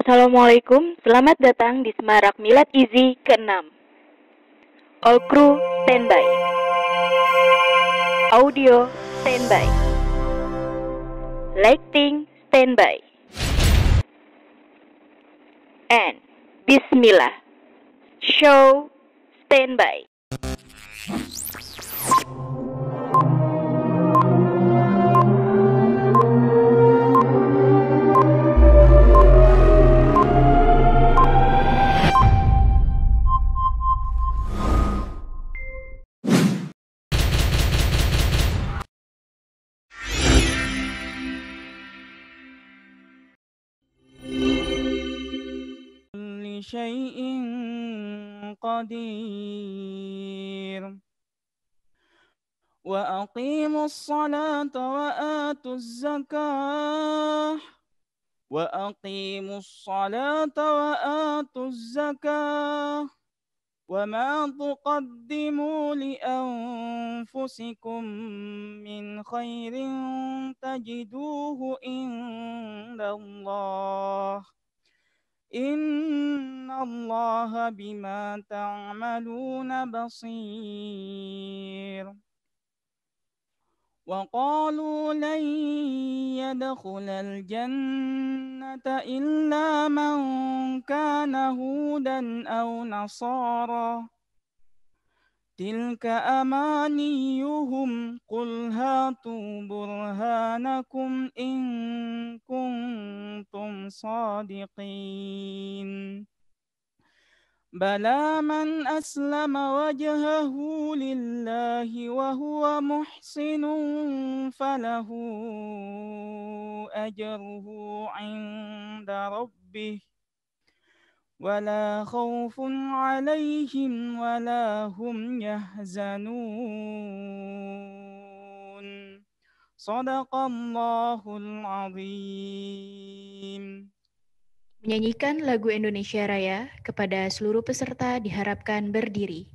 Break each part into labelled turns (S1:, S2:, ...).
S1: Assalamualaikum, selamat datang di Semarak Milad Easy ke-6. All crew standby. Audio standby. Lighting standby. And Bismillah. Show standby.
S2: شيء قدير وأقيموا الصلاة وآتوا الزكاة وما تقدموا لأنفسكم من خير تجدوه عند الله إن الله بما تعملون بصير وقالوا لن يدخل الجنة إلا من كان هودا أو نصارى تلك أمانيهم قل هاتوا برهانكم إن كنتم صادقين بلى من أسلم وجهه لله وهو محسن فله أجره عند ربه ولا خوف عليهم ولا هم يحزنون صدق الله العظيم.
S3: Menyanyikan lagu Indonesia Raya kepada seluruh peserta diharapkan berdiri.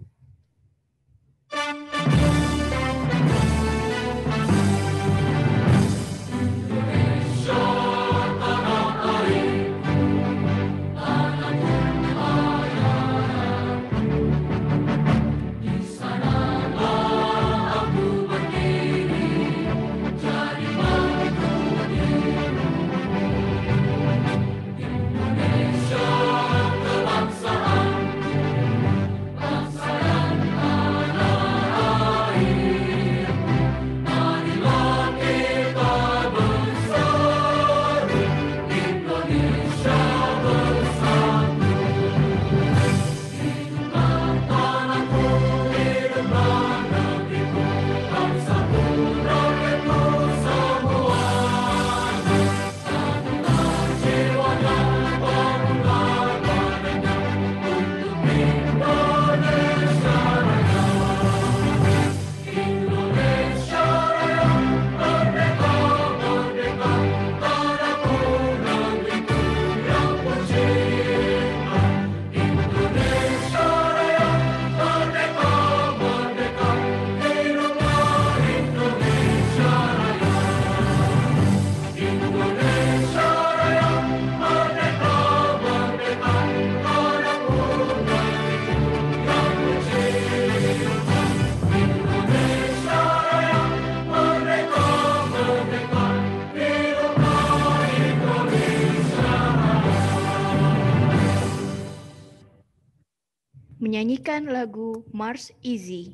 S3: Menyanyikan lagu Mars Easy.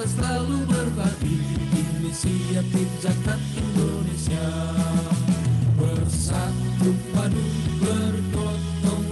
S4: Selalu berbagi inisiatif zakat Indonesia bersatu padu bergotong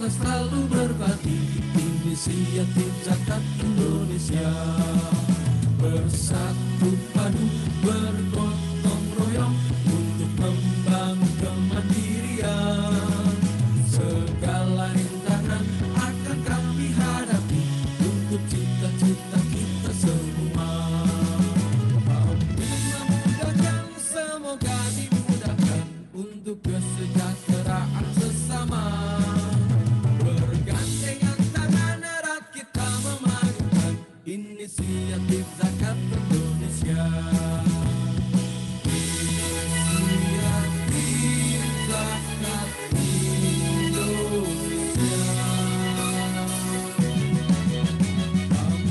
S4: selalu berbagi. Inisiatif Zakat Indonesia, bersatu padu bergotong royong untuk membangun kemandirian. Segala rintangan akan kami hadapi untuk cita-cita kita semua. Kami memudahkan, semoga dimudahkan untuk kesejahteraan sesama. Bergandengan tangan erat kita memajukan inisiatif Zakat Indonesia. Inisiatif Zakat Indonesia.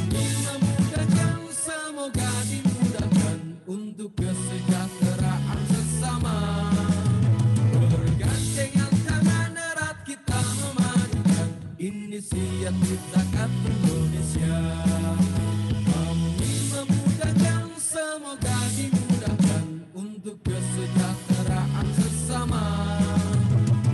S4: Kami memudahkan, semoga dimudahkan untuk kesejahteraan sesama. Bergandengan tangan erat kita memajukan inisiatif Zakat Indonesia. Kami memudahkan, semoga dimudahkan untuk kesejahteraan sesama.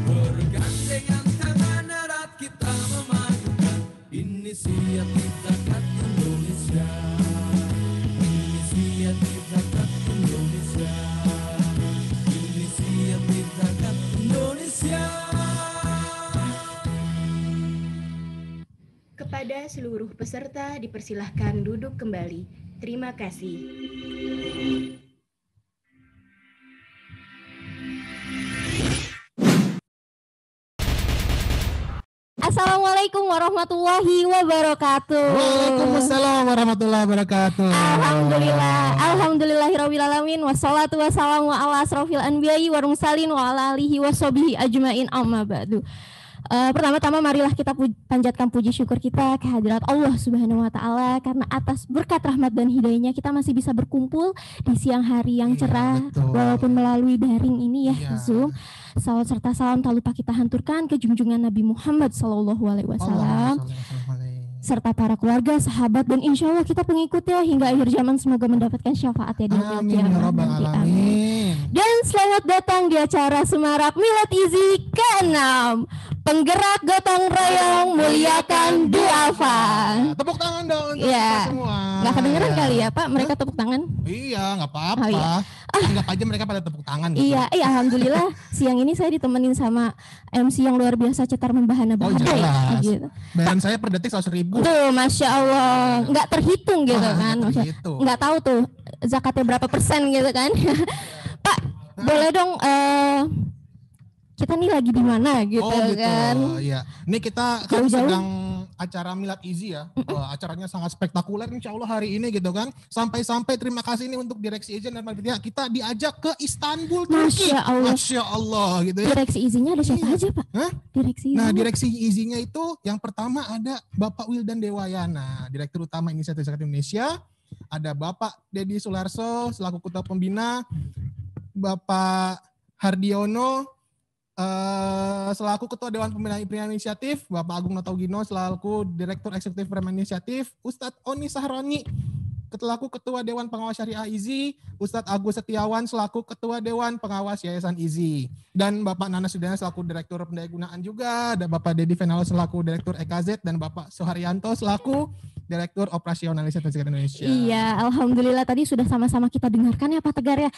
S4: Bergandengan tangan erat kita memajukan inisiatif Zakat Indonesia. Inisiatif Zakat Indonesia. Inisiatif Zakat Indonesia.
S3: Kepada seluruh peserta dipersilahkan duduk kembali. Terima kasih.
S5: Assalamualaikum warahmatullahi wabarakatuh.
S6: Waalaikumsalam warahmatullahi wabarakatuh.
S5: Alhamdulillahirrabbilalamin. Wassalatu wassalamu ala asrofil anbiya'i wa mursalin wa ala alihi wa sahbihi ajmain amma ba'du. Pertama-tama marilah kita panjatkan puji syukur kita kehadirat Allah Subhanahu wa taala karena atas berkat rahmat dan hidayahnya kita masih bisa berkumpul di siang hari yang cerah walaupun melalui daring ini ya Zoom. Salawat serta salam tak lupa kita hanturkan ke junjungan Nabi Muhammad SAW serta para keluarga, sahabat dan insya Allah kita pengikutnya hingga akhir zaman semoga mendapatkan syafaatnya di akhir kiamat nanti. Amin. Dan selamat datang di acara Semarak Milad Izi ke-6. Penggerak gotong royong muliakan duafa.
S6: Tepuk tangan dong untuk
S5: ya.
S6: kita semua.
S5: Nggak kedengeran kali ya Pak, mereka tepuk tangan?
S6: Iya, nggak apa-apa.
S5: Oh, iya.
S6: Anggap aja mereka pada tepuk tangan. Gitu.
S5: Iya, alhamdulillah siang ini saya ditemenin sama MC yang luar biasa cetar membahana-bahana.
S6: Oh jelas.
S5: Gitu.
S6: Bayaran saya per detik 100.000.
S5: Tuh, Masya Allah, nggak terhitung gitu kan. Nggak tahu tuh zakatnya berapa persen gitu kan. Pak, boleh dong kita nih lagi di mana gitu, kan?
S6: Iya. Ini kita kan sedang acara Milad Izi ya. Acaranya sangat spektakuler insya Allah hari ini gitu kan. Sampai-sampai terima kasih ini untuk Direksi Izin dan Panitia kita diajak ke Istanbul, Turki. Masya Allah gitu ya.
S5: Direksi Izinnya ada siapa aja Pak?
S6: Hah?
S5: Direksi Izinnya?
S6: Nah Direksi Izinnya itu yang pertama ada Bapak Wildan Dewayana, Direktur Utama Inisiatif Zakat Indonesia. Ada Bapak Dedi Sularso selaku Ketua Pembina. Bapak Hardiono selaku Ketua Dewan Pembina Inisiatif, Bapak Agung Nataugino selaku Direktur Eksekutif Permen Inisiatif, Ustadz Oni Sahroni selaku Ketua Dewan Pengawas Syariah IZI, Ustadz Agus Setiawan selaku Ketua Dewan Pengawas Yayasan IZI, dan Bapak Nana Sudana selaku Direktur Pendayagunaan juga, ada Bapak Dedi Venalo selaku Direktur EKZ, dan Bapak Soharyanto selaku Direktur Operasional Inisiatif Zakat Indonesia.
S5: Iya, alhamdulillah tadi sudah sama-sama kita dengarkan ya Pak Tegar ya.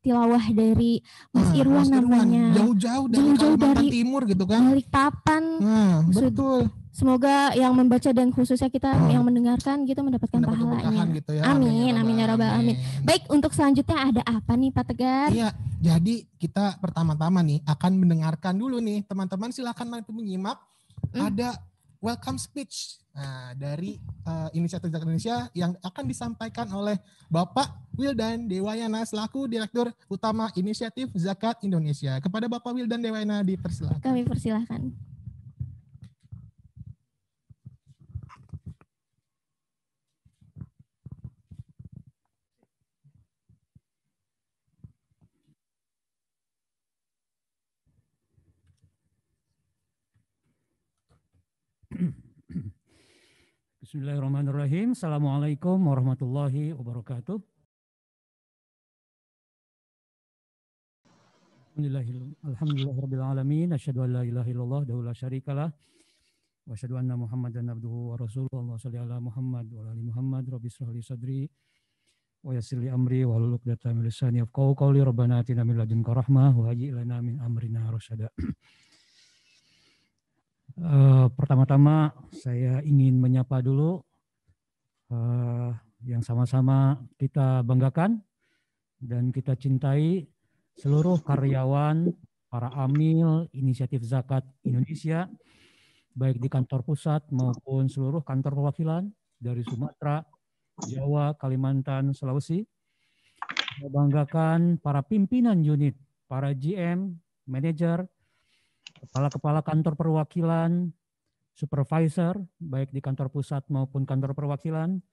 S5: Tilawah dari Mas Irwan namanya.
S6: Jauh-jauh dari Kalimantan Timur gitu kan.
S5: Balikpapan.
S6: Nah, betul.
S5: Semoga yang membaca dan khususnya kita yang mendengarkan gitu mendapatkan pahalanya.
S6: Gitu ya.
S5: Amin, amin ya rabbal alamin. Baik, untuk selanjutnya ada apa nih Pak Tegar?
S6: Iya, jadi kita pertama-tama nih akan mendengarkan dulu nih teman-teman, silakan menyimak ada welcome speech dari Inisiatif Zakat Indonesia yang akan disampaikan oleh Bapak Wildan Dewayana selaku Direktur Utama Inisiatif Zakat Indonesia. Kepada Bapak Wildan Dewayana dipersilakan.
S5: Kami persilahkan.
S7: Bismillahirrahmanirrahim. Assalamualaikum warahmatullahi wabarakatuh. Alhamdulillahirabbil alamin, asyhadu an la ilaha illallah wa la syarikalah wa asyhadu anna Muhammadan abduhu wa rasuluhu. Allahumma shalli ala Muhammad wa ala ali Muhammad. Rabbi shrah li sadri wa yassir li amri wa hlul 'uqdatam min lisani yafqahu qawli. Rabbana atina min ladunka rahmah wa hayyi' lana min amrina rasyada. Pertama-tama saya ingin menyapa dulu yang sama-sama kita banggakan dan kita cintai, seluruh karyawan, para amil Inisiatif Zakat Indonesia, baik di kantor pusat maupun seluruh kantor perwakilan dari Sumatera, Jawa, Kalimantan, Sulawesi. Membanggakan para pimpinan unit, para GM, manajer, kepala-kepala kantor perwakilan, supervisor, baik di kantor pusat maupun kantor perwakilan,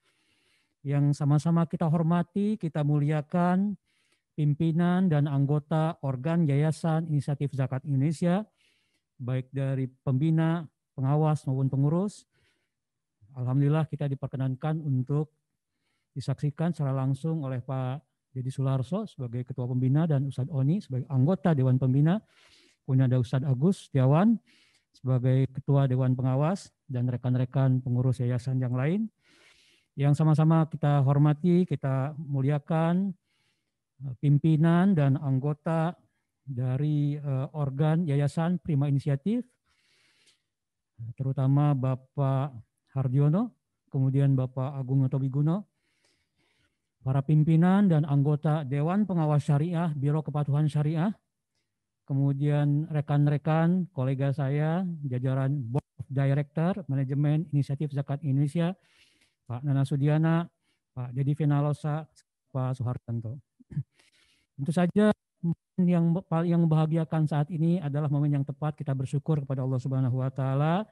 S7: yang sama-sama kita hormati, kita muliakan, pimpinan dan anggota organ Yayasan Inisiatif Zakat Indonesia, baik dari pembina, pengawas maupun pengurus. Alhamdulillah kita diperkenankan untuk disaksikan secara langsung oleh Pak Deddy Sularso sebagai Ketua Pembina dan Ustadz Oni sebagai anggota Dewan Pembina. Kemudian ada Ustadz Agus Setiawan sebagai Ketua Dewan Pengawas dan rekan-rekan pengurus yayasan yang lain. Yang sama-sama kita hormati, kita muliakan pimpinan dan anggota dari organ Yayasan Prima Inisiatif, terutama Bapak Hardiono, kemudian Bapak Agung Atobiguno, para pimpinan dan anggota Dewan Pengawas Syariah, Biro Kepatuhan Syariah, kemudian rekan-rekan, kolega saya, jajaran Board of Director, Manajemen Inisiatif Zakat Indonesia, Pak Nana Sudiana, Pak Dedi Venalosa, Pak Soehartanto. Tentu saja yang membahagiakan saat ini adalah momen yang tepat kita bersyukur kepada Allah Subhanahu wa taala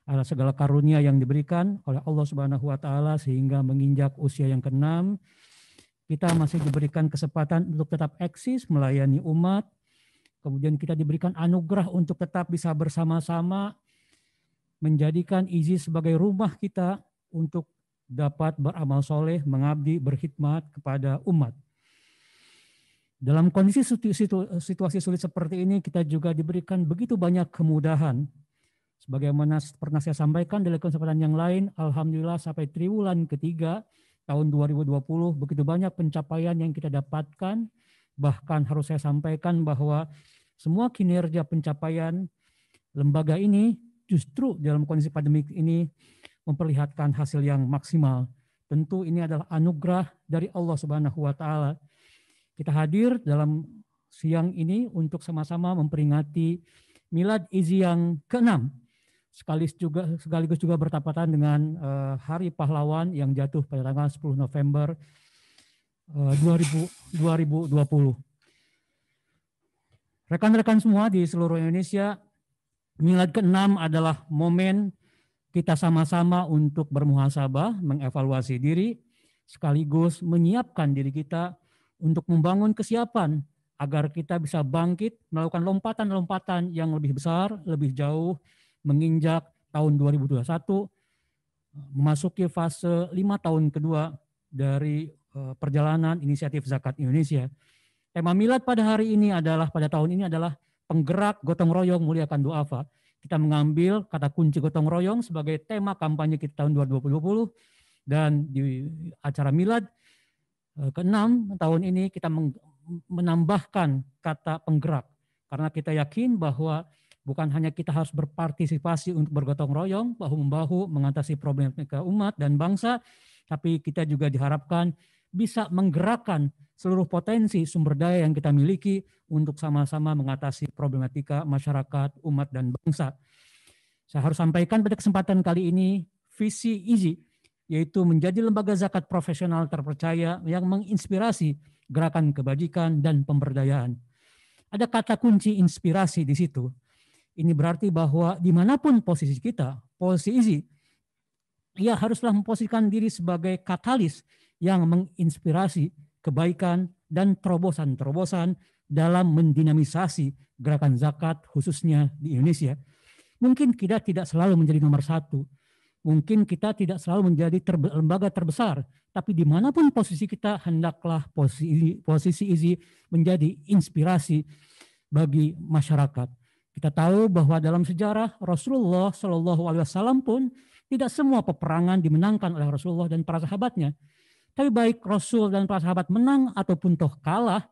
S7: atas segala karunia yang diberikan oleh Allah Subhanahu wa taala sehingga menginjak usia yang ke-6 kita masih diberikan kesempatan untuk tetap eksis melayani umat. Kemudian kita diberikan anugerah untuk tetap bisa bersama-sama menjadikan IZI sebagai rumah kita untuk dapat beramal soleh, mengabdi, berkhidmat kepada umat. Dalam kondisi situasi sulit seperti ini, kita juga diberikan begitu banyak kemudahan. Sebagaimana pernah saya sampaikan dalam kesempatan yang lain, alhamdulillah sampai triwulan ketiga tahun 2020, begitu banyak pencapaian yang kita dapatkan. Bahkan harus saya sampaikan bahwa semua kinerja pencapaian lembaga ini justru dalam kondisi pandemik ini memperlihatkan hasil yang maksimal. Tentu ini adalah anugerah dari Allah Subhanahu wa taala. Kita hadir dalam siang ini untuk sama-sama memperingati Milad IZI yang ke-6. Sekaligus juga bertepatan dengan Hari Pahlawan yang jatuh pada tanggal 10 November 2020. Rekan-rekan semua di seluruh Indonesia, Milad ke-6 adalah momen kita sama-sama untuk bermuhasabah, mengevaluasi diri, sekaligus menyiapkan diri kita untuk membangun kesiapan agar kita bisa bangkit, melakukan lompatan-lompatan yang lebih besar, lebih jauh, menginjak tahun 2021, memasuki fase 5 tahun kedua dari perjalanan Inisiatif Zakat Indonesia. Tema Milad pada hari ini adalah, pada tahun ini adalah penggerak gotong royong muliakan du'afa. Kita mengambil kata kunci gotong royong sebagai tema kampanye kita tahun 2020 dan di acara Milad ke-6 tahun ini kita menambahkan kata penggerak karena kita yakin bahwa bukan hanya kita harus berpartisipasi untuk bergotong royong bahu-membahu mengatasi problematika umat dan bangsa, tapi kita juga diharapkan bisa menggerakkan seluruh potensi sumber daya yang kita miliki untuk sama-sama mengatasi problematika masyarakat, umat, dan bangsa. Saya harus sampaikan pada kesempatan kali ini, visi IZI, yaitu menjadi lembaga zakat profesional terpercaya yang menginspirasi gerakan kebajikan dan pemberdayaan. Ada kata kunci inspirasi di situ. Ini berarti bahwa dimanapun posisi kita, posisi IZI, ia haruslah memposisikan diri sebagai katalis yang menginspirasi kebaikan dan terobosan-terobosan dalam mendinamisasi gerakan zakat khususnya di Indonesia. Mungkin kita tidak selalu menjadi nomor satu, mungkin kita tidak selalu menjadi lembaga terbesar, tapi dimanapun posisi kita hendaklah posisi IZI menjadi inspirasi bagi masyarakat. Kita tahu bahwa dalam sejarah Rasulullah Shallallahu Alaihi Wasallam pun tidak semua peperangan dimenangkan oleh Rasulullah dan para sahabatnya. Tapi baik Rasul dan para sahabat menang ataupun toh kalah,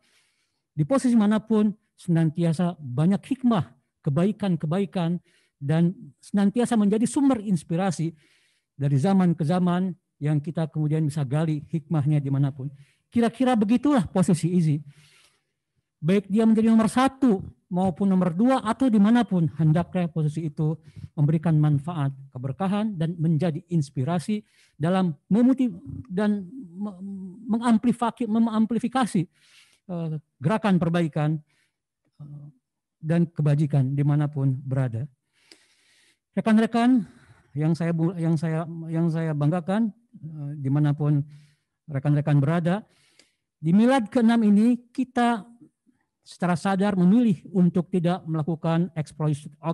S7: di posisi manapun senantiasa banyak hikmah, kebaikan-kebaikan, dan senantiasa menjadi sumber inspirasi dari zaman ke zaman yang kita kemudian bisa gali hikmahnya dimanapun. Kira-kira begitulah posisi Izzy. Baik dia menjadi nomor 1 maupun nomor 2 atau dimanapun, hendaknya posisi itu memberikan manfaat, keberkahan, dan menjadi inspirasi dalam dan mengamplifikasi gerakan perbaikan dan kebajikan dimanapun berada. Rekan-rekan yang saya banggakan dimanapun rekan-rekan berada, di Milad ke-6 ini kita secara sadar memilih untuk tidak melakukan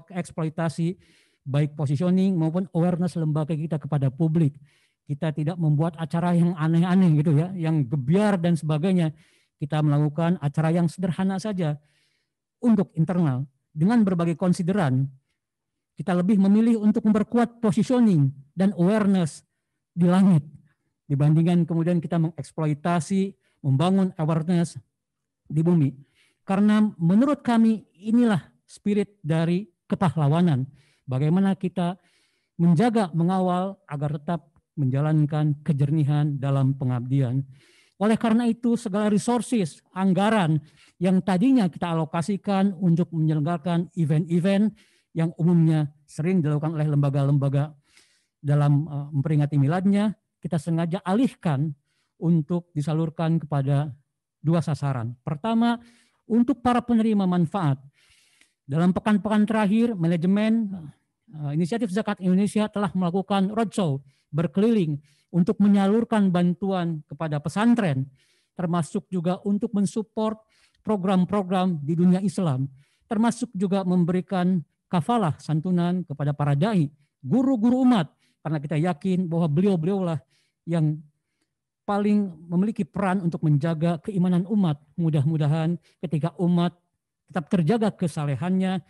S7: eksploitasi baik positioning maupun awareness lembaga kita kepada publik. Kita tidak membuat acara yang aneh-aneh gitu ya, yang gebiar dan sebagainya. Kita melakukan acara yang sederhana saja untuk internal dengan berbagai konsideran. Kita lebih memilih untuk memperkuat positioning dan awareness di langit dibandingkan kemudian kita mengeksploitasi, membangun awareness di bumi. Karena menurut kami inilah spirit dari kepahlawanan. Bagaimana kita menjaga, mengawal agar tetap menjalankan kejernihan dalam pengabdian. Oleh karena itu segala resources, anggaran yang tadinya kita alokasikan untuk menyelenggarakan event-event yang umumnya sering dilakukan oleh lembaga-lembaga dalam memperingati miladnya, kita sengaja alihkan untuk disalurkan kepada 2 sasaran. Pertama, untuk para penerima manfaat. Dalam pekan-pekan terakhir, manajemen Inisiatif Zakat Indonesia telah melakukan roadshow berkeliling untuk menyalurkan bantuan kepada pesantren, termasuk juga untuk mensupport program-program di dunia Islam, termasuk juga memberikan kafalah santunan kepada para dai, guru-guru umat, karena kita yakin bahwa beliau-beliaulah yang paling memiliki peran untuk menjaga keimanan umat. Mudah-mudahan ketika umat tetap terjaga kesalehannya,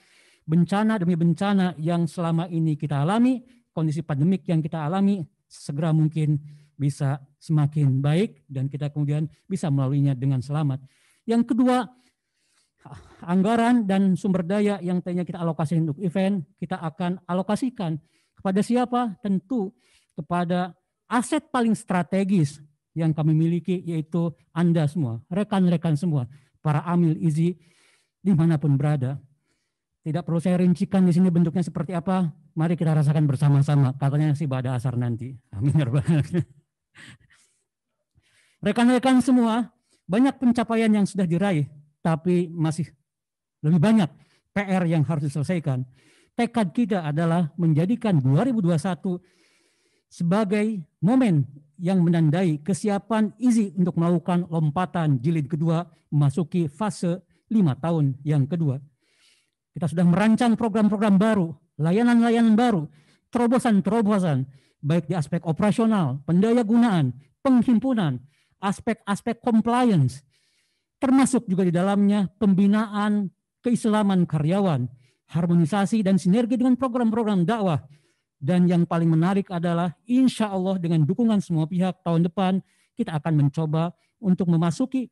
S7: bencana demi bencana yang selama ini kita alami, kondisi pandemik yang kita alami, segera mungkin bisa semakin baik dan kita kemudian bisa melaluinya dengan selamat. Yang kedua, anggaran dan sumber daya yang tadinya kita alokasikan untuk event, kita akan alokasikan kepada siapa? Tentu kepada aset paling strategis yang kami miliki, yaitu Anda semua, rekan-rekan semua, para amil Izzy dimanapun berada. Tidak perlu saya rincikan di sini bentuknya seperti apa. Mari kita rasakan bersama-sama. Katanya sih pada asar nanti. Amin. Rekan-rekan semua, banyak pencapaian yang sudah diraih, tapi masih lebih banyak PR yang harus diselesaikan. Tekad kita adalah menjadikan 2021 sebagai momen yang menandai kesiapan Izzy untuk melakukan lompatan jilid kedua memasuki fase 5 tahun yang kedua. Kita sudah merancang program-program baru, layanan-layanan baru, terobosan-terobosan, baik di aspek operasional, pendaya gunaan, penghimpunan, aspek-aspek compliance, termasuk juga di dalamnya pembinaan keislaman karyawan, harmonisasi dan sinergi dengan program-program dakwah. Dan yang paling menarik adalah insya Allah dengan dukungan semua pihak tahun depan kita akan mencoba untuk memasuki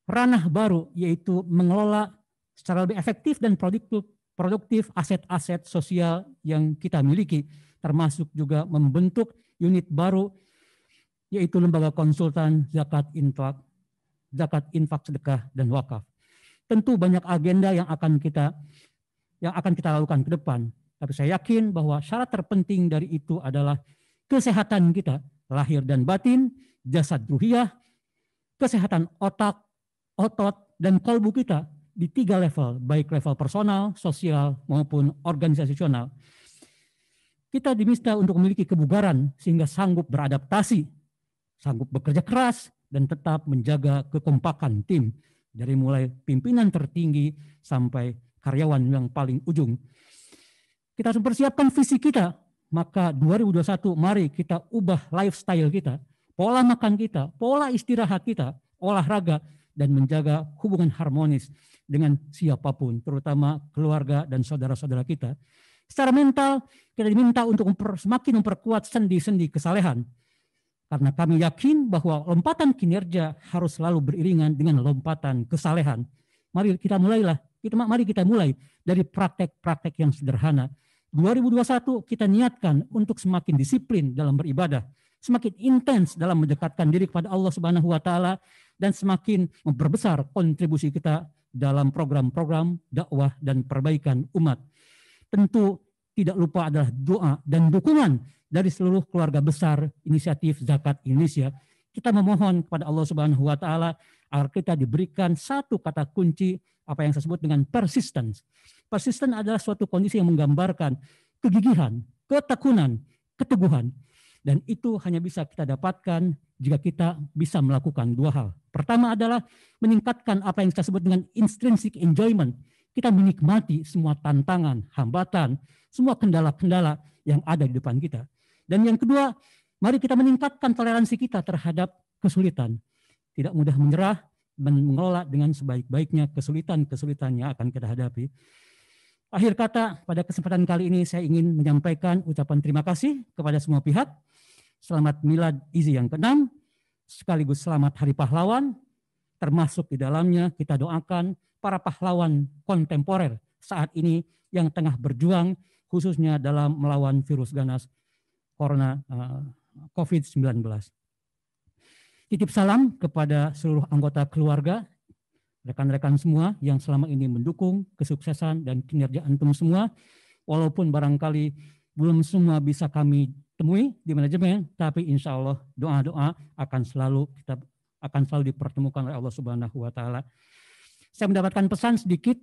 S7: ranah baru, yaitu mengelola secara lebih efektif dan produktif aset-aset sosial yang kita miliki, termasuk juga membentuk unit baru yaitu lembaga konsultan zakat infak, sedekah dan wakaf. Tentu banyak agenda yang akan kita lakukan ke depan. Tapi saya yakin bahwa syarat terpenting dari itu adalah kesehatan kita, lahir dan batin, jasad ruhiyah, kesehatan otak, otot, dan kalbu kita di 3 level, baik level personal, sosial, maupun organisasional. Kita diminta untuk memiliki kebugaran sehingga sanggup beradaptasi, sanggup bekerja keras, dan tetap menjaga kekompakan tim, dari mulai pimpinan tertinggi sampai karyawan yang paling ujung. Kita harus mempersiapkan visi kita, maka 2021 mari kita ubah lifestyle kita, pola makan kita, pola istirahat kita, olahraga, dan menjaga hubungan harmonis dengan siapapun, terutama keluarga dan saudara-saudara kita. Secara mental, kita diminta untuk semakin memperkuat sendi-sendi kesalehan. Karena kami yakin bahwa lompatan kinerja harus selalu beriringan dengan lompatan kesalehan. Mari kita mulai dari praktek-praktek yang sederhana. 2021 kita niatkan untuk semakin disiplin dalam beribadah, semakin intens dalam mendekatkan diri kepada Allah Subhanahu wa taala, dan semakin memperbesar kontribusi kita dalam program-program dakwah dan perbaikan umat. Tentu tidak lupa adalah doa dan dukungan dari seluruh keluarga besar Inisiatif Zakat Indonesia. Kita memohon kepada Allah Subhanahu wa taala agar kita diberikan satu kata kunci, apa yang saya sebut dengan persistence. Persistence adalah suatu kondisi yang menggambarkan kegigihan, ketekunan, keteguhan. Dan itu hanya bisa kita dapatkan jika kita bisa melakukan dua hal. Pertama adalah meningkatkan apa yang kita sebut dengan intrinsic enjoyment. Kita menikmati semua tantangan, hambatan, semua kendala-kendala yang ada di depan kita. Dan yang kedua, mari kita meningkatkan toleransi kita terhadap kesulitan. Tidak mudah menyerah dan mengelola dengan sebaik-baiknya kesulitan-kesulitan yang akan kita hadapi. Akhir kata, pada kesempatan kali ini saya ingin menyampaikan ucapan terima kasih kepada semua pihak. Selamat Milad IZI yang ke-6, sekaligus selamat Hari Pahlawan, termasuk di dalamnya kita doakan para pahlawan kontemporer saat ini yang tengah berjuang khususnya dalam melawan virus ganas corona COVID-19. Titip salam kepada seluruh anggota keluarga, rekan-rekan semua yang selama ini mendukung kesuksesan dan kinerja antum semua, walaupun barangkali belum semua bisa kami temui di manajemen, tapi insya Allah doa-doa akan selalu dipertemukan oleh Allah Subhanahu wa taala. Saya mendapatkan pesan sedikit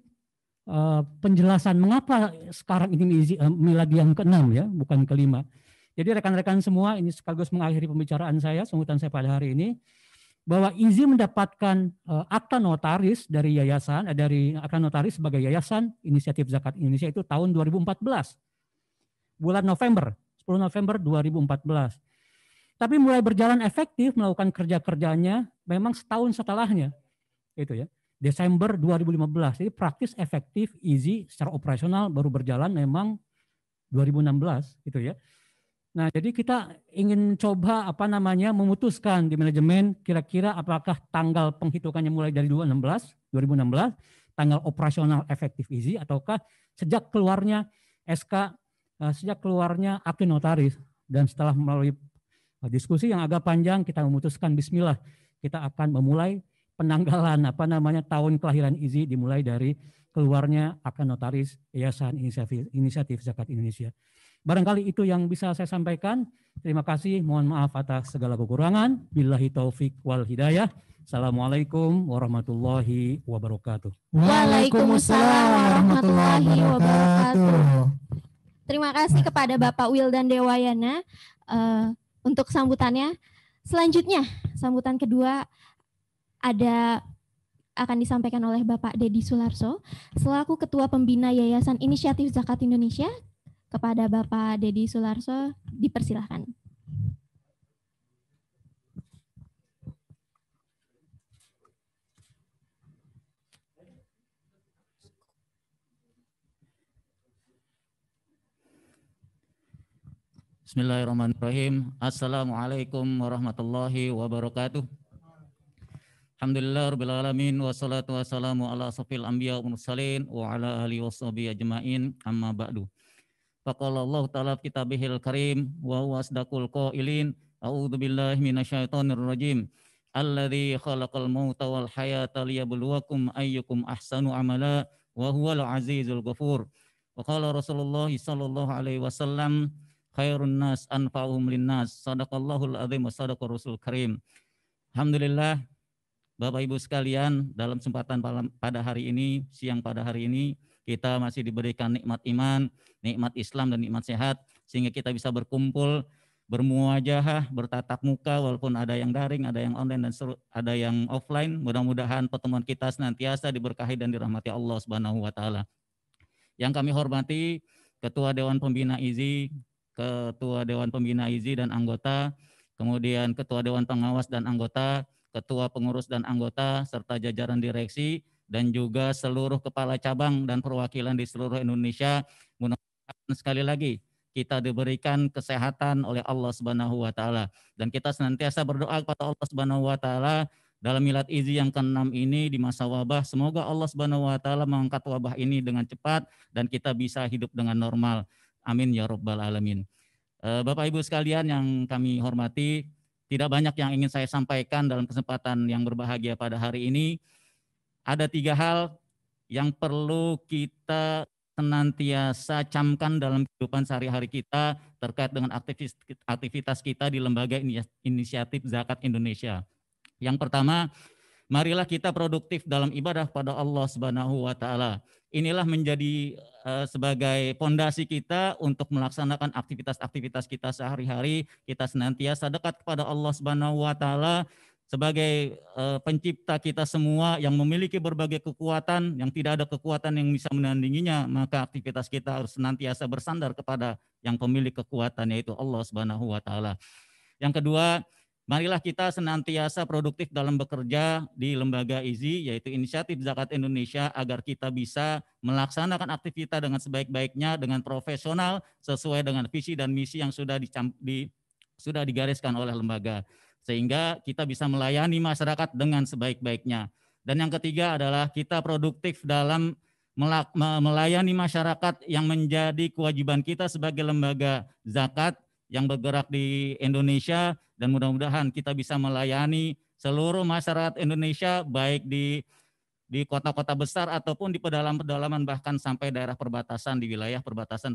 S7: penjelasan mengapa sekarang ini milad yang ke-6 ya, bukan ke-5. Jadi rekan-rekan semua, ini sekaligus mengakhiri pembicaraan saya, sambutan saya pada hari ini, bahwa IZI mendapatkan akta notaris dari yayasan, dari akta notaris sebagai Yayasan Inisiatif Zakat Indonesia itu tahun 2014. Bulan November, 10 November 2014. Tapi mulai berjalan efektif melakukan kerja-kerjanya memang setahun setelahnya. Itu ya. Desember 2015. Jadi praktis efektif IZI secara operasional baru berjalan memang 2016 gitu ya. Nah, jadi kita ingin coba memutuskan di manajemen kira-kira apakah tanggal penghitungannya mulai dari 2016, tanggal operasional efektif IZI, ataukah sejak keluarnya SK, sejak keluarnya akte notaris. Dan setelah melalui diskusi yang agak panjang, kita memutuskan bismillah, kita akan memulai penanggalan tahun kelahiran IZI dimulai dari keluarnya akte notaris Yayasan Inisiatif Zakat Indonesia. Barangkali itu yang bisa saya sampaikan. Terima kasih, mohon maaf atas segala kekurangan. Billahi taufik wal hidayah. Assalamualaikum warahmatullahi wabarakatuh.
S5: Waalaikumsalam warahmatullahi wabarakatuh. Terima kasih kepada Bapak Wildan Dewayana untuk sambutannya. Selanjutnya, sambutan kedua akan disampaikan oleh Bapak Dedi Sularso selaku Ketua Pembina Yayasan Inisiatif Zakat Indonesia. Kepada Bapak Dedi Sularso, dipersilahkan.
S8: Bismillahirrahmanirrahim. Assalamualaikum warahmatullahi wabarakatuh. Alhamdulillah rabbil alamin, wassalatu wassalamu ala asrofil anbiya wal mursalin wa ala alihi washabihi ajmain, amma ba'du. Faqala Allah ta'ala fi kitabihil karim wa huwa asdaqul qailin, a'udzu billahi minasyaitonir rajim, alladzi khalaqal mauta wal hayata liyabluwakum ayyukum ahsanu amala wa huwal azizul ghafur. Wa qala Rasulullah sallallahu alaihi wasallam, khairun nas anfa'uhum linnas, sadaqallahul azim wa sadaqar rasul karim. Alhamdulillah, Bapak Ibu sekalian, dalam kesempatan pada hari ini, siang pada hari ini, kita masih diberikan nikmat iman, nikmat Islam, dan nikmat sehat, sehingga kita bisa berkumpul, bermuajahah, bertatap muka, walaupun ada yang daring, ada yang online, dan ada yang offline. Mudah-mudahan pertemuan kita senantiasa diberkahi dan dirahmati Allah Subhanahu wa taala. Yang kami hormati Ketua Dewan Pembina IZI, Ketua Dewan Pembina IZI dan anggota, kemudian Ketua Dewan Pengawas dan anggota, ketua pengurus dan anggota, serta jajaran direksi, dan juga seluruh kepala cabang dan perwakilan di seluruh Indonesia. Mudah-mudahan sekali lagi kita diberikan kesehatan oleh Allah Subhanahu wa taala, dan kita senantiasa berdoa kepada Allah Subhanahu wa taala dalam milad izi yang ke-6 ini di masa wabah. Semoga Allah Subhanahu wa taala mengangkat wabah ini dengan cepat dan kita bisa hidup dengan normal. Amin ya rabbal alamin. Bapak Ibu sekalian yang kami hormati, tidak banyak yang ingin saya sampaikan dalam kesempatan yang berbahagia pada hari ini. Ada 3 hal yang perlu kita senantiasa camkan dalam kehidupan sehari-hari kita terkait dengan aktivitas kita di Lembaga Inisiatif Zakat Indonesia. Yang pertama, marilah kita produktif dalam ibadah pada Allah Subhanahu wa taala. Inilah menjadi sebagai pondasi kita untuk melaksanakan aktivitas-aktivitas kita sehari-hari. Kita senantiasa dekat kepada Allah Subhanahu wa taala sebagai pencipta kita semua yang memiliki berbagai kekuatan, yang tidak ada kekuatan yang bisa menandinginya, maka aktivitas kita harus senantiasa bersandar kepada yang pemilik kekuatan, yaitu Allah Subhanahu wa taala. Yang kedua, marilah kita senantiasa produktif dalam bekerja di Lembaga IZI, yaitu Inisiatif Zakat Indonesia, agar kita bisa melaksanakan aktivitas dengan sebaik-baiknya, dengan profesional, sesuai dengan visi dan misi yang sudah digariskan oleh lembaga, sehingga kita bisa melayani masyarakat dengan sebaik-baiknya. Dan yang ketiga adalah kita produktif dalam melayani masyarakat yang menjadi kewajiban kita sebagai lembaga zakat yang bergerak di Indonesia, dan mudah-mudahan kita bisa melayani seluruh masyarakat Indonesia, baik di kota-kota besar ataupun di pedalaman-pedalaman, bahkan sampai daerah perbatasan, di wilayah perbatasan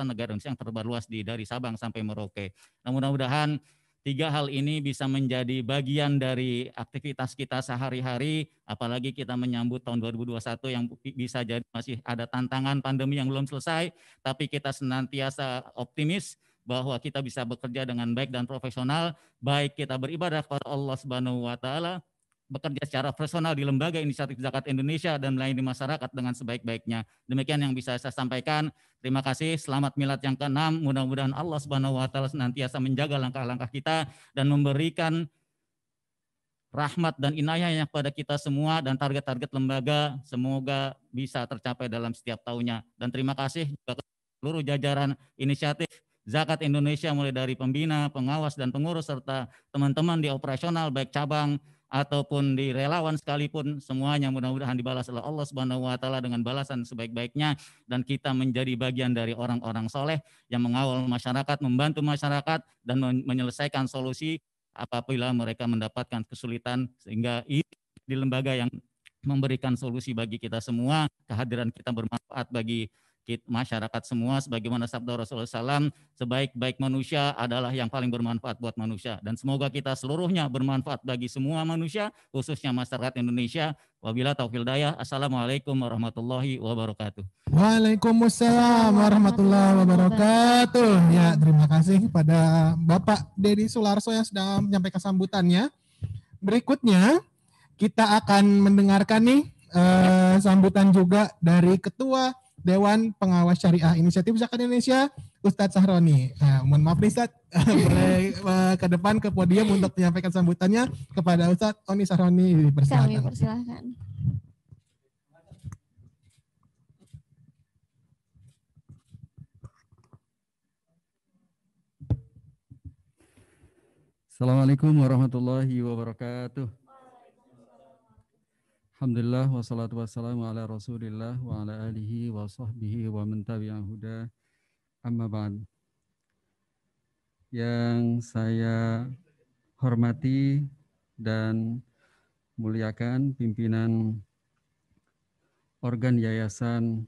S8: negara Indonesia yang terluas dari Sabang sampai Merauke. Nah, mudah-mudahan 3 hal ini bisa menjadi bagian dari aktivitas kita sehari-hari, apalagi kita menyambut tahun 2021 yang bisa jadi masih ada tantangan pandemi yang belum selesai, tapi kita senantiasa optimis bahwa kita bisa bekerja dengan baik dan profesional, baik kita beribadah kepada Allah Subhanahu wa taala, bekerja secara profesional di Lembaga Inisiatif Zakat Indonesia, dan melayani masyarakat dengan sebaik-baiknya. Demikian yang bisa saya sampaikan. Terima kasih. Selamat milad yang ke-6. Mudah-mudahan Allah Subhanahu wa taala senantiasa menjaga langkah-langkah kita dan memberikan rahmat dan inayahnya kepada kita semua, dan target-target lembaga semoga bisa tercapai dalam setiap tahunnya. Dan terima kasih juga ke seluruh jajaran Inisiatif Zakat Indonesia, mulai dari pembina, pengawas, dan pengurus, serta teman-teman di operasional, baik cabang ataupun di relawan sekalipun, semuanya mudah-mudahan dibalas oleh Allah Subhanahu wa taala dengan balasan sebaik-baiknya, dan kita menjadi bagian dari orang-orang soleh yang mengawal masyarakat, membantu masyarakat, dan menyelesaikan solusi apabila mereka mendapatkan kesulitan, sehingga ini di lembaga yang memberikan solusi bagi kita semua. Kehadiran kita bermanfaat bagi masyarakat semua, sebagaimana sabda Rasulullah SAW, sebaik-baik manusia adalah yang paling bermanfaat buat manusia, dan semoga kita seluruhnya bermanfaat bagi semua manusia, khususnya masyarakat Indonesia. Wabillahi taufiq hidayah. Assalamualaikum warahmatullahi wabarakatuh.
S6: Waalaikumsalam warahmatullahi wabarakatuh. Ya, terima kasih kepada Bapak Deddy Sularso yang sedang menyampaikan sambutannya. Berikutnya kita akan mendengarkan nih sambutan juga dari Ketua Dewan Pengawas Syariah Inisiatif Zakat Indonesia, Ustadz Sahroni. Mohon maaf nih Ustadz, boleh ke depan ke podium untuk menyampaikan sambutannya kepada Ustadz Oni Sahroni.
S5: Kami persilahkan.
S9: Assalamualaikum warahmatullahi wabarakatuh. Alhamdulillah wassalatu wassalamu ala rasulillah wa ala alihi wa sahbihi wa man tabi'ah huda, amma ba'd. Yang saya hormati dan muliakan pimpinan organ yayasan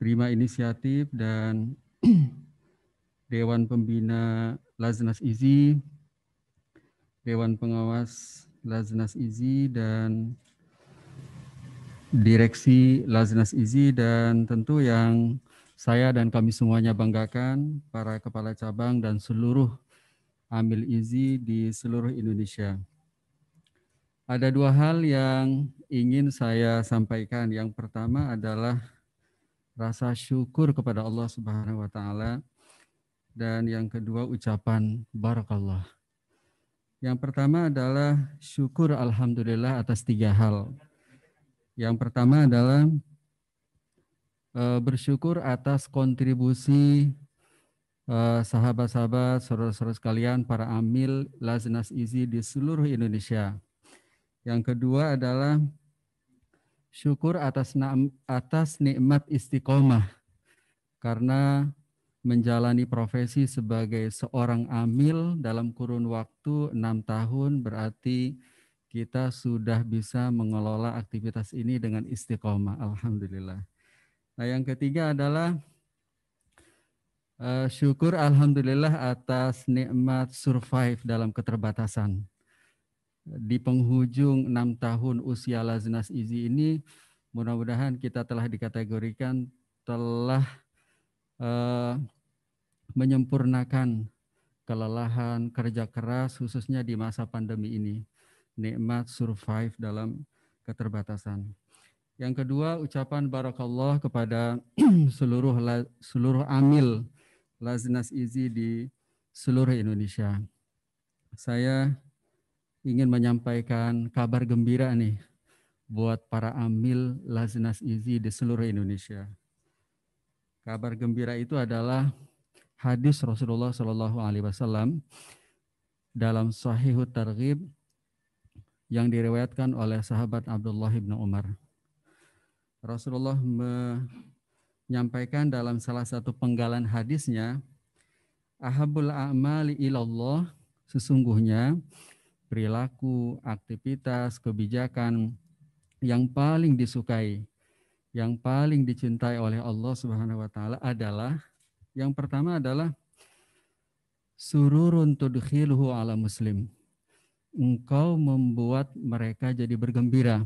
S9: Prima Inisiatif dan Dewan Pembina Laznas IZI, Dewan Pengawas Laznas IZI, dan Direksi Laznas IZI, dan tentu yang saya dan kami semuanya banggakan, para kepala cabang dan seluruh amil IZI di seluruh Indonesia. Ada 2 hal yang ingin saya sampaikan. Yang pertama adalah rasa syukur kepada Allah Subhanahu wa taala, dan yang kedua ucapan barakallah. Yang pertama adalah syukur alhamdulillah atas 3 hal. Yang pertama adalah bersyukur atas kontribusi sahabat-sahabat, saudara-saudara sekalian, para amil Laznas Izi di seluruh Indonesia. Yang kedua adalah syukur atas nikmat istiqomah karena menjalani profesi sebagai seorang amil dalam kurun waktu 6 tahun berarti kita sudah bisa mengelola aktivitas ini dengan istiqomah. Alhamdulillah. Nah, yang ketiga adalah syukur alhamdulillah atas nikmat survive dalam keterbatasan. Di penghujung 6 tahun usia Laznas Izi ini, mudah-mudahan kita telah dikategorikan telah menyempurnakan kelelahan kerja keras khususnya di masa pandemi ini. Nikmat survive dalam keterbatasan. Yang kedua, ucapan barakallah kepada seluruh amil Laznas Izi di seluruh Indonesia. Saya ingin menyampaikan kabar gembira nih buat para amil Laznas Izi di seluruh Indonesia. Kabar gembira itu adalah hadis Rasulullah SAW dalam Sahihut Targhib yang diriwayatkan oleh sahabat Abdullah bin Umar. Rasulullah menyampaikan dalam salah satu penggalan hadisnya, ahabul a'mali ilallah, sesungguhnya perilaku, aktivitas, kebijakan yang paling disukai, yang paling dicintai oleh Allah Subhanahu wa taala adalah yang pertama adalah sururun tudkhiluhu ala muslim. Engkau membuat mereka jadi bergembira.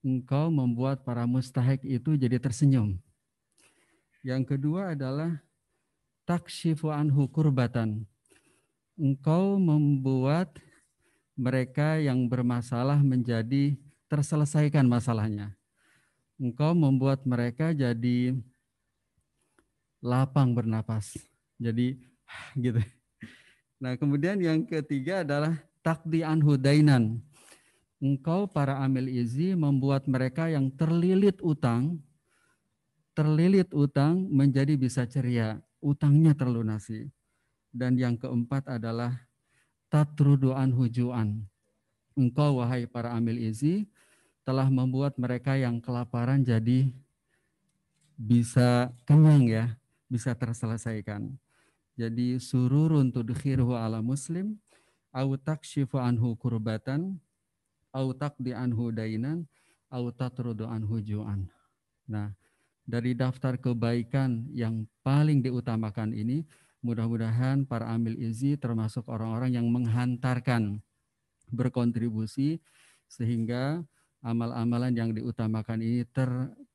S9: Engkau membuat para mustahik itu jadi tersenyum. Yang kedua adalah takshifu anhu kurbatan. Engkau membuat mereka yang bermasalah menjadi terselesaikan masalahnya. Engkau membuat mereka jadi lapang bernapas. Jadi gitu. Nah, kemudian yang ketiga adalah taqdi anhu dainan. Engkau para amil izi membuat mereka yang terlilit utang menjadi bisa ceria, utangnya terlunasi. Dan yang keempat adalah tatrudu anhu ju'an. Engkau wahai para amil izi telah membuat mereka yang kelaparan jadi bisa kenyang ya, bisa terselesaikan. Jadi sururun tudkhiruhu ala muslim, au takshifu anhu kurbatan, au taqdi anhu dainan, au tatrudu anhu ju'an. Nah, dari daftar kebaikan yang paling diutamakan ini, mudah-mudahan para amil izi termasuk orang-orang yang menghantarkan, berkontribusi sehingga amal-amalan yang diutamakan ini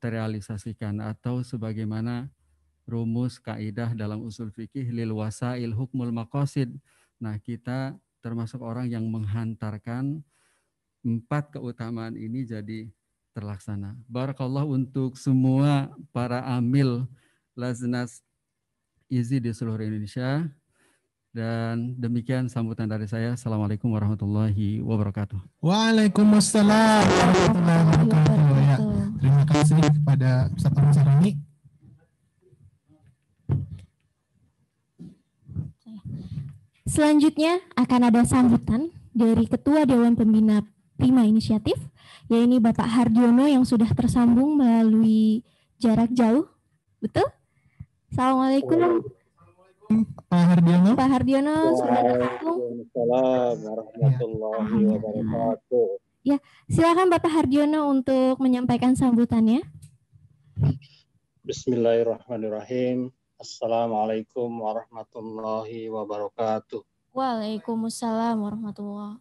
S9: terrealisasikan atau sebagaimana rumus kaidah dalam usul fikih lil wasail hukmul maqasid. Nah, kita termasuk orang yang menghantarkan 4 keutamaan ini jadi terlaksana. Barakallah untuk semua para amil Laznas Izi di seluruh Indonesia. Dan demikian sambutan dari saya. Assalamualaikum warahmatullahi wabarakatuh.
S6: Waalaikumsalam warahmatullahi wabarakatuh. Ya, terima kasih kepada Ustaz Ahmad Sarani.
S5: Selanjutnya akan ada sambutan dari Ketua Dewan Pembina Prima Inisiatif, yaitu Bapak Hardiono yang sudah tersambung melalui jarak jauh. Betul? Assalamualaikum.
S6: Pak Hardiono.
S5: Pak Hardiono sudah tersambung.
S10: Waalaikumsalam warahmatullahi wabarakatuh.
S5: Ya, silakan Bapak Hardiono untuk menyampaikan sambutannya.
S10: Bismillahirrahmanirrahim. Assalamualaikum warahmatullahi wabarakatuh.
S5: Waalaikumsalam warahmatullahi.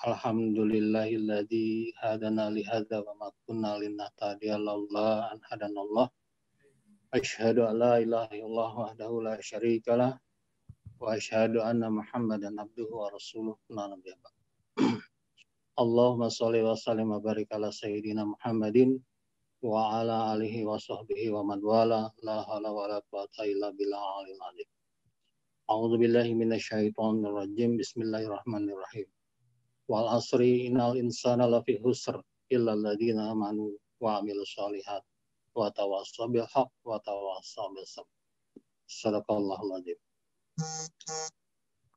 S10: Alhamdulillahilladzi hadana li hadza wa ma kunna linahtadiya laula an hadanallah. Asyhadu an la ilaha illallah wahdahu la syarikalah wa asyhadu anna Muhammadan abduhu wa rasuluh. Allahumma sholli wa sallim wa barik ala sayyidina Muhammadin wa ala alihi wa sahbihi wa man wala la haula wa la quwwata illa billahil azim. A'udzubillahi minasyaitonirrajim. Bismillahirrahmanirrahim. Wal asri innal insana lafi husr illa alladziina amanu wa 'amilus shalihat wa tawassaw bil haqq wa tawassaw bis sabr. Shadaqallahul adzim.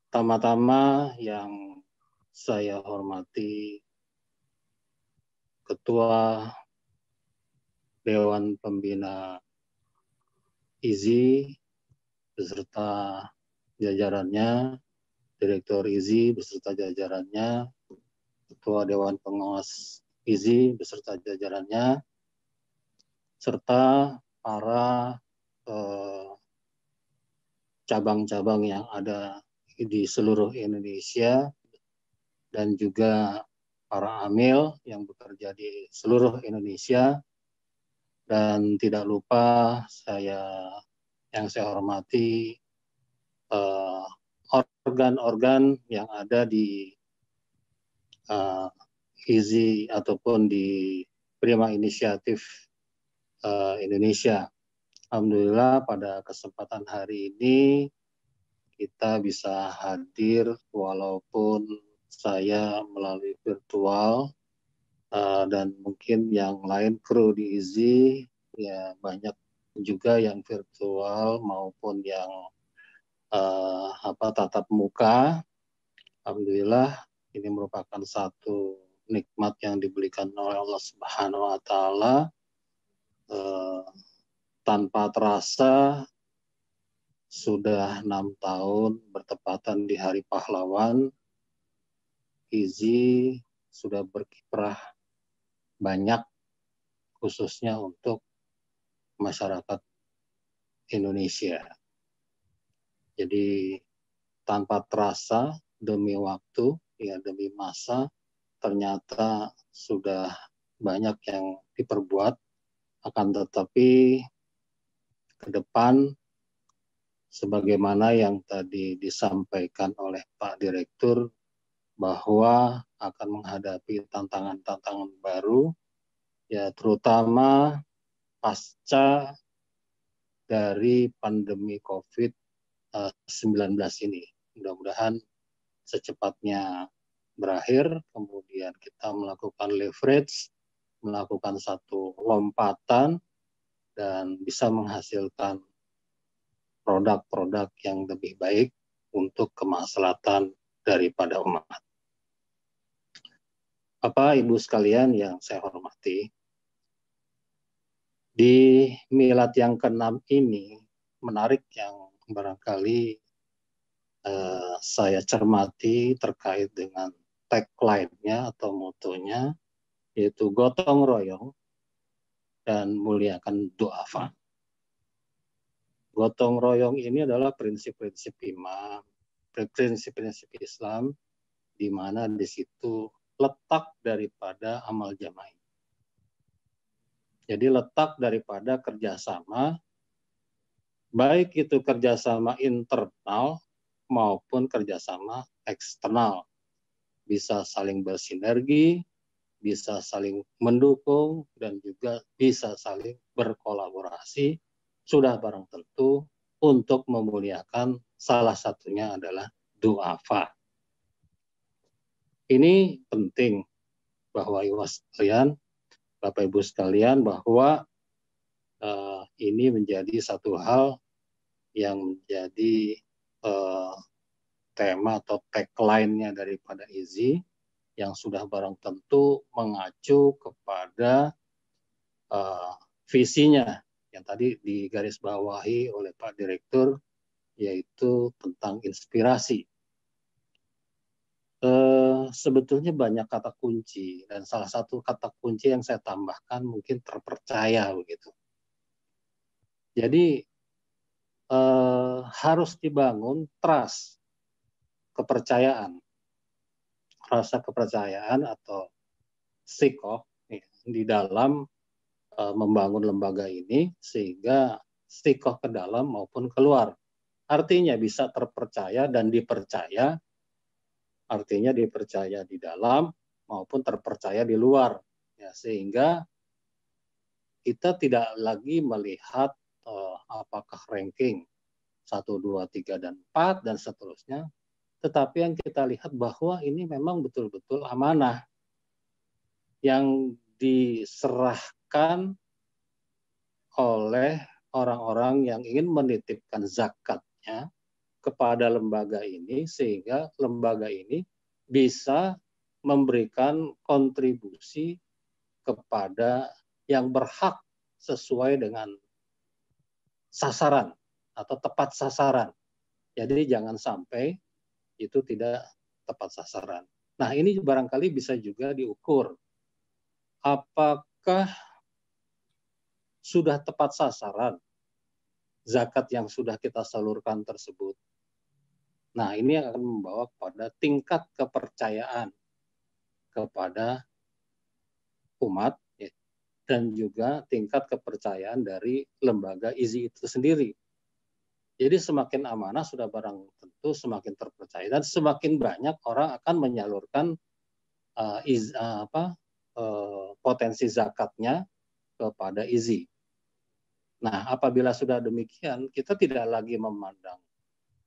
S10: Pertama-tama yang saya hormati Ketua Dewan Pembina IZI beserta jajarannya, Direktur IZI beserta jajarannya, Ketua Dewan Pengawas IZI beserta jajarannya, serta para cabang-cabang yang ada di seluruh Indonesia dan juga para amil yang bekerja di seluruh Indonesia, dan tidak lupa yang saya hormati organ-organ yang ada di IZI ataupun di Prima Inisiatif Indonesia. Alhamdulillah pada kesempatan hari ini kita bisa hadir walaupun saya melalui virtual dan mungkin yang lain kru di IZI ya banyak juga yang virtual maupun yang tatap muka. Alhamdulillah ini merupakan satu nikmat yang diberikan oleh Allah Subhanahu wa taala. Tanpa terasa sudah 6 tahun bertepatan di Hari Pahlawan, IZI sudah berkiprah banyak khususnya untuk masyarakat Indonesia. Jadi tanpa terasa demi waktu, ya demi masa, ternyata sudah banyak yang diperbuat. Akan tetapi ke depan sebagaimana yang tadi disampaikan oleh Pak Direktur bahwa akan menghadapi tantangan-tantangan baru, ya terutama pasca dari pandemi COVID-19 ini. Mudah-mudahan secepatnya berakhir, kemudian kita melakukan leverage, melakukan satu lompatan, dan bisa menghasilkan produk-produk yang lebih baik untuk kemaslahatan daripada umat. Bapak, Ibu sekalian yang saya hormati, di milad yang ke-6 ini menarik yang barangkali saya cermati terkait dengan tagline-nya atau motonya, yaitu gotong royong dan muliakan du'afa. Gotong royong ini adalah prinsip-prinsip iman, prinsip-prinsip Islam, di mana di situ letak daripada amal jamaah. Jadi letak daripada kerjasama, baik itu kerjasama internal maupun kerjasama eksternal. Bisa saling bersinergi, bisa saling mendukung, dan juga bisa saling berkolaborasi, sudah barang tentu untuk memuliakan salah satunya adalah du'afa. Ini penting bahwa Bapak Ibu sekalian, bahwa ini menjadi satu hal yang menjadi tema atau tagline-nya daripada IZI yang sudah barang tentu mengacu kepada visinya yang tadi digarisbawahi oleh Pak Direktur, yaitu tentang inspirasi. Sebetulnya banyak kata kunci, dan salah satu kata kunci yang saya tambahkan mungkin terpercaya begitu. Jadi harus dibangun trust, kepercayaan, rasa kepercayaan atau sikoh di dalam membangun lembaga ini, sehingga sikoh ke dalam maupun keluar. Artinya bisa terpercaya dan dipercaya, artinya dipercaya di dalam maupun terpercaya di luar, ya, sehingga kita tidak lagi melihat apakah ranking 1, 2, 3, dan 4, dan seterusnya. Tetapi yang kita lihat bahwa ini memang betul-betul amanah yang diserahkan oleh orang-orang yang ingin menitipkan zakatnya kepada lembaga ini, sehingga lembaga ini bisa memberikan kontribusi kepada yang berhak sesuai dengan sasaran atau tepat sasaran. Jadi jangan sampai itu tidak tepat sasaran. Nah, ini barangkali bisa juga diukur. Apakah sudah tepat sasaran zakat yang sudah kita salurkan tersebut? Nah, ini akan membawa kepada tingkat kepercayaan kepada umat ya, dan juga tingkat kepercayaan dari lembaga IZI itu sendiri. Jadi semakin amanah sudah barang tentu semakin terpercaya, dan semakin banyak orang akan menyalurkan potensi zakatnya kepada IZI. Nah, apabila sudah demikian, kita tidak lagi memandang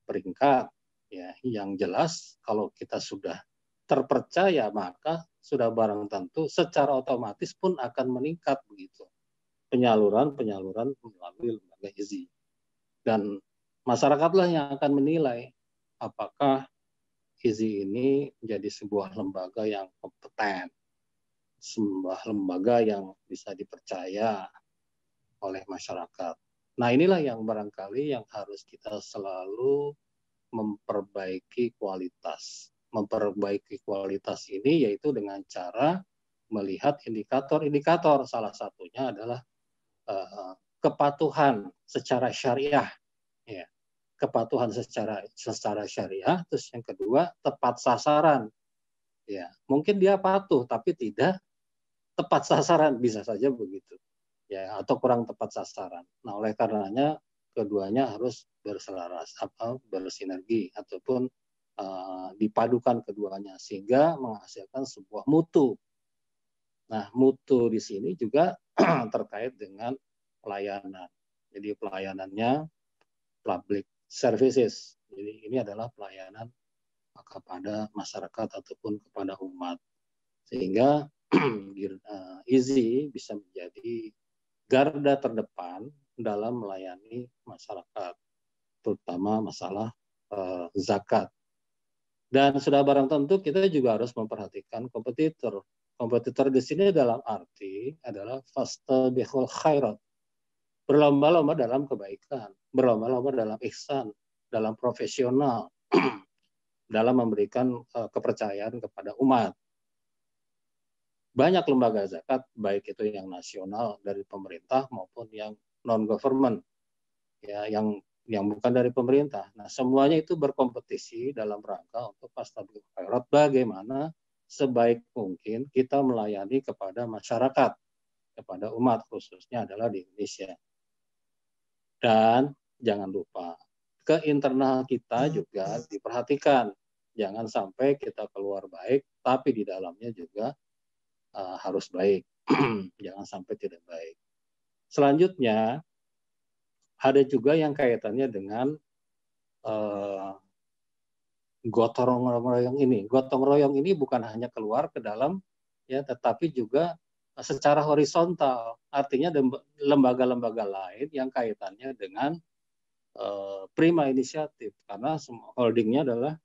S10: peringkat, ya, yang jelas kalau kita sudah terpercaya maka sudah barang tentu secara otomatis pun akan meningkat begitu penyaluran melalui lembaga IZI, dan masyarakatlah yang akan menilai apakah IZI ini menjadi sebuah lembaga yang kompeten, sebuah lembaga yang bisa dipercaya oleh masyarakat. Nah, inilah yang barangkali yang harus kita selalu memperbaiki kualitas. Memperbaiki kualitas ini yaitu dengan cara melihat indikator-indikator. Salah satunya adalah kepatuhan secara syariah. Ya. Kepatuhan secara syariah. Terus yang kedua, tepat sasaran. Ya, mungkin dia patuh tapi tidak tepat sasaran, bisa saja begitu. Ya, atau kurang tepat sasaran. Nah, oleh karenanya keduanya harus berselaras, bersinergi ataupun dipadukan keduanya sehingga menghasilkan sebuah mutu. Nah, mutu di sini juga terkait dengan pelayanan. Jadi pelayanannya public services. Jadi ini adalah pelayanan kepada masyarakat ataupun kepada umat. Sehingga IZI bisa menjadi garda terdepan dalam melayani masyarakat, terutama masalah zakat. Dan sudah barang tentu kita juga harus memperhatikan kompetitor. Kompetitor di sini dalam arti adalah fastabiqul khairat, berlomba-lomba dalam kebaikan, berlomba-lomba dalam ihsan, dalam profesional, dalam memberikan kepercayaan kepada umat. Banyak lembaga zakat, baik itu yang nasional dari pemerintah maupun yang non-government, ya, yang bukan dari pemerintah. Nah, semuanya itu berkompetisi dalam rangka untuk fastabiqul khairat, bagaimana sebaik mungkin kita melayani kepada masyarakat, kepada umat, khususnya adalah di Indonesia. Dan jangan lupa, ke internal kita juga diperhatikan. Jangan sampai kita keluar baik, tapi di dalamnya juga harus baik. Jangan sampai tidak baik. Selanjutnya, ada juga yang kaitannya dengan gotong royong ini. Gotong royong ini bukan hanya keluar ke dalam, ya, tetapi juga secara horizontal. Artinya lembaga-lembaga lain yang kaitannya dengan Prima Inisiatif. Karena holdingnya adalah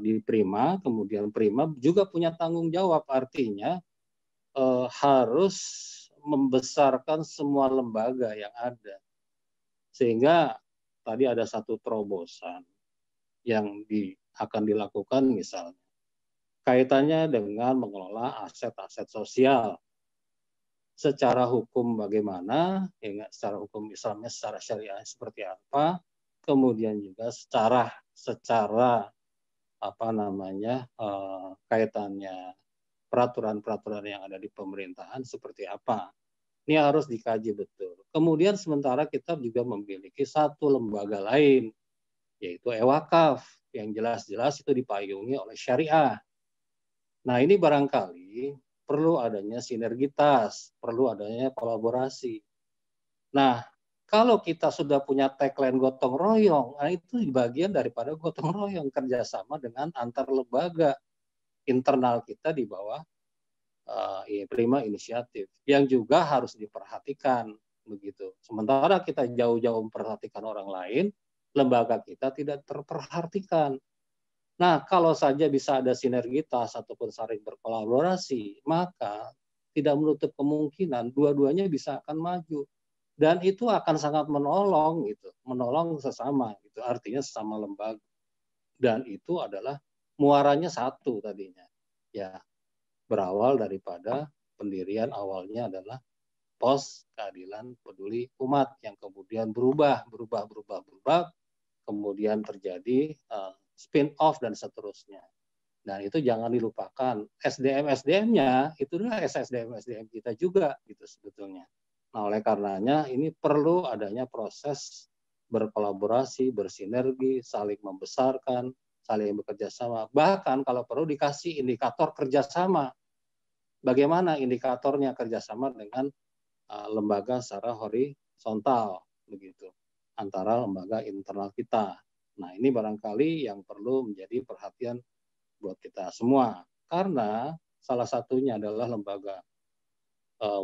S10: di Prima, kemudian Prima juga punya tanggung jawab. Artinya harus membesarkan semua lembaga yang ada. Sehingga tadi ada satu terobosan yang akan dilakukan misalnya kaitannya dengan mengelola aset-aset sosial. Secara hukum bagaimana, ya, secara hukum Islamnya, secara syariah seperti apa, kemudian juga secara kaitannya peraturan-peraturan yang ada di pemerintahan seperti apa. Ini harus dikaji betul. Kemudian sementara kita juga memiliki satu lembaga lain, yaitu e-wakaf, yang jelas-jelas itu dipayungi oleh syariah. Nah, ini barangkali perlu adanya sinergitas, perlu adanya kolaborasi. Nah, Kalau kita sudah punya tagline gotong royong, nah itu bagian daripada gotong royong, kerjasama dengan antar lembaga internal kita di bawah Prima Inisiatif yang juga harus diperhatikan begitu. Sementara kita jauh-jauh memperhatikan orang lain, lembaga kita tidak terperhatikan. Nah, kalau saja bisa ada sinergitas ataupun saling berkolaborasi, maka tidak menutup kemungkinan dua-duanya bisa akan maju. Dan itu akan sangat menolong gitu, menolong sesama gitu, artinya sesama lembaga. Dan itu adalah muaranya satu tadinya. Ya, berawal daripada pendirian awalnya adalah Pos Keadilan Peduli Umat yang kemudian berubah, kemudian terjadi spin-off dan seterusnya. Dan itu jangan dilupakan, SDM-SDM-nya itu adalah SDM-SDM kita juga gitu sebetulnya. Nah, oleh karenanya ini perlu adanya proses berkolaborasi, bersinergi, saling membesarkan, saling bekerja sama. Bahkan kalau perlu dikasih indikator kerjasama. Bagaimana indikatornya kerjasama dengan lembaga secara horizontal begitu antara lembaga internal kita. Nah, ini barangkali yang perlu menjadi perhatian buat kita semua, karena salah satunya adalah lembaga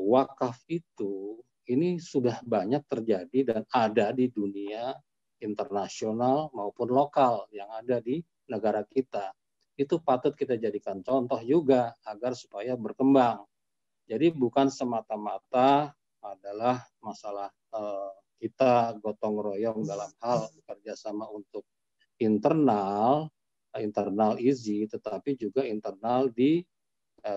S10: wakaf itu ini sudah banyak terjadi dan ada di dunia internasional maupun lokal yang ada di negara kita. Itu patut kita jadikan contoh juga agar supaya berkembang. Jadi bukan semata-mata adalah masalah kita gotong royong dalam hal kerjasama untuk internal IZI, tetapi juga internal di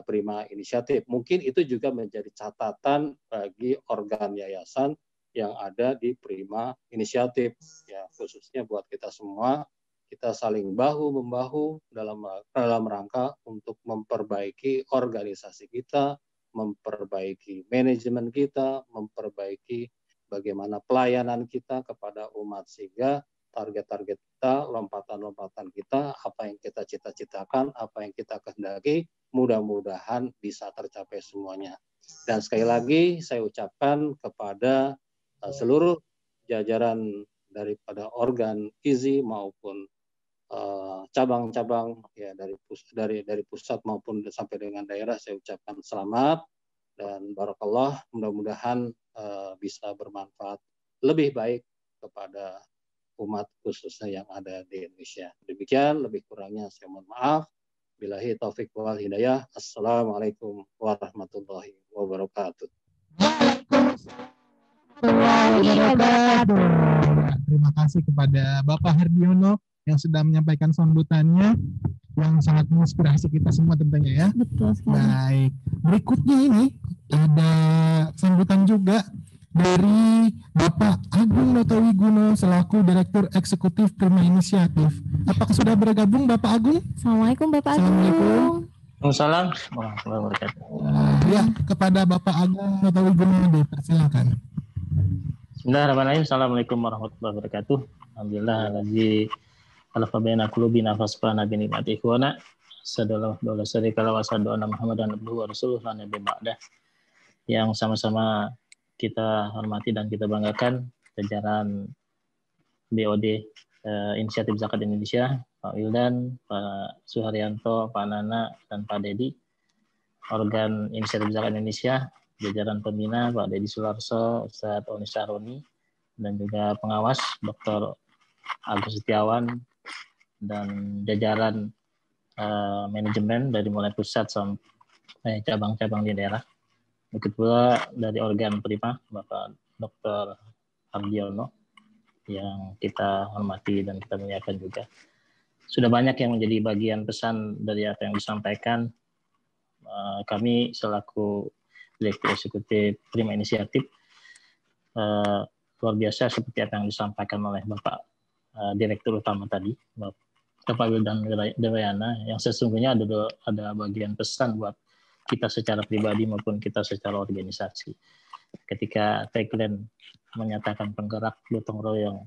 S10: Prima Inisiatif. Mungkin itu juga menjadi catatan bagi organ yayasan yang ada di Prima Inisiatif, ya khususnya buat kita semua. Kita saling bahu-membahu dalam rangka untuk memperbaiki organisasi kita, memperbaiki manajemen kita, memperbaiki bagaimana pelayanan kita kepada umat, sehingga target-target kita, lompatan-lompatan kita, apa yang kita cita-citakan, apa yang kita kehendaki, mudah-mudahan bisa tercapai semuanya. Dan sekali lagi saya ucapkan kepada seluruh jajaran daripada organ IZI maupun cabang-cabang ya dari pusat maupun sampai dengan daerah, saya ucapkan selamat dan barakallah, mudah-mudahan bisa bermanfaat lebih baik kepada umat khususnya yang ada di Indonesia. Demikian, lebih kurangnya saya mohon maaf. Billahi taufik wal hidayah. Assalamualaikum warahmatullahi wabarakatuh.
S6: Terima kasih kepada Bapak Hardiono yang sudah menyampaikan sambutannya yang sangat menginspirasi kita semua tentunya ya.
S5: Betul sekali.
S6: Baik, berikutnya ini ada sambutan juga dari Bapak Agung Notowigono selaku Direktur Eksekutif Prima Inisiatif. Apakah sudah bergabung Bapak Agung?
S5: Assalamualaikum Bapak Agung.
S6: Assalamualaikum.
S11: Waalaikumsalam warahmatullahi wabarakatuh.
S6: Ya, kepada Bapak Agung Notowigono dipersilakan.
S11: Bismillahirrahmanirrahim. Assalamualaikum warahmatullahi wabarakatuh. Alhamdulillah lazi alafa baina qulubina fasbana bi ni'mati ikhwana. Sadallahu wa syarika wa sadu anna Muhammadan abduhu wa rasuluhu la nabiyya ba'dah. Yang sama-sama kita hormati dan kita banggakan jajaran BOD Inisiatif Zakat Indonesia, Pak Wildan, Pak Suharyanto, Pak Nana, dan Pak Dedi. Organ Inisiatif Zakat Indonesia, jajaran pembina Pak Dedi Sularso, Ustadz Oni Sahroni, dan juga pengawas Dr. Agus Setiawan, dan jajaran manajemen dari mulai pusat sampai cabang-cabang di daerah. Begitu pula dari organ Prima, Bapak Dr. Hardiono, yang kita hormati dan kita muliakan juga. Sudah banyak yang menjadi bagian pesan dari apa yang disampaikan. Kami selaku Direktur Eksekutif Prima Inisiatif, luar biasa seperti apa yang disampaikan oleh Bapak Direktur Utama tadi, Bapak Wildan Dewayana, yang sesungguhnya ada bagian pesan buat kita secara pribadi maupun kita secara organisasi. Ketika tagline menyatakan penggerak gotong royong,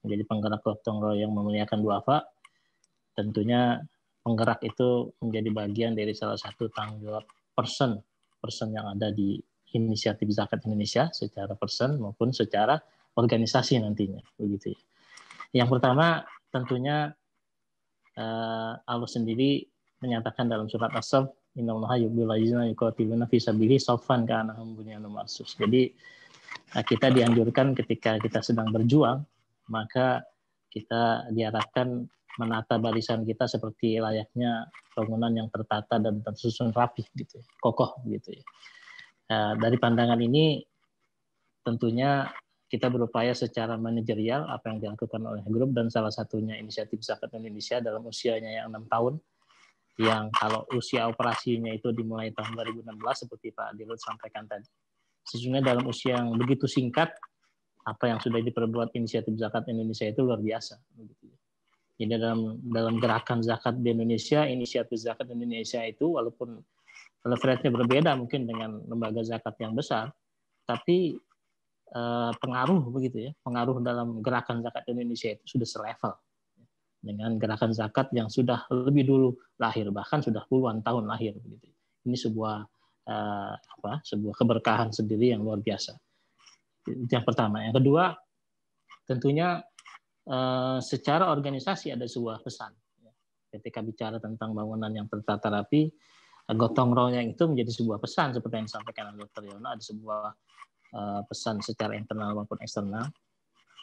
S11: menjadi penggerak gotong royong memuliakan duafa, tentunya penggerak itu menjadi bagian dari salah satu tanggung jawab person yang ada di Inisiatif Zakat Indonesia secara person maupun secara organisasi nantinya, begitu ya. Yang pertama tentunya Allah sendiri menyatakan dalam surat As-Saff, innallaha yuhibbul ladzina yuqatiluna fi sabilihi shaffan ka'annahum bunyanun marsus. Jadi kita dianjurkan ketika kita sedang berjuang, maka kita diharapkan menata barisan kita seperti layaknya bangunan yang tertata dan tersusun rapi gitu ya, kokoh gitu ya. Dari pandangan ini tentunya kita berupaya secara manajerial apa yang dilakukan oleh grup, dan salah satunya inisiatif Zakat Indonesia dalam usianya yang 6 tahun, yang kalau usia operasinya itu dimulai tahun 2016 seperti Pak Dirut sampaikan tadi. Sesungguhnya dalam usia yang begitu singkat, apa yang sudah diperbuat inisiatif Zakat Indonesia itu luar biasa. Jadi dalam gerakan zakat di Indonesia, inisiatif Zakat Indonesia itu walaupun levelnya berbeda mungkin dengan lembaga zakat yang besar, tapi pengaruh begitu ya, pengaruh dalam gerakan zakat Indonesia itu sudah selevel dengan gerakan zakat yang sudah lebih dulu lahir, bahkan sudah puluhan tahun lahir begitu. Ini sebuah sebuah keberkahan sendiri yang luar biasa. Itu yang pertama. Yang kedua, tentunya secara organisasi ada sebuah pesan. Ketika bicara tentang bangunan yang tertata rapi, gotong royong itu menjadi sebuah pesan seperti yang disampaikan oleh Dr. Yono. Ada sebuah pesan secara internal maupun eksternal.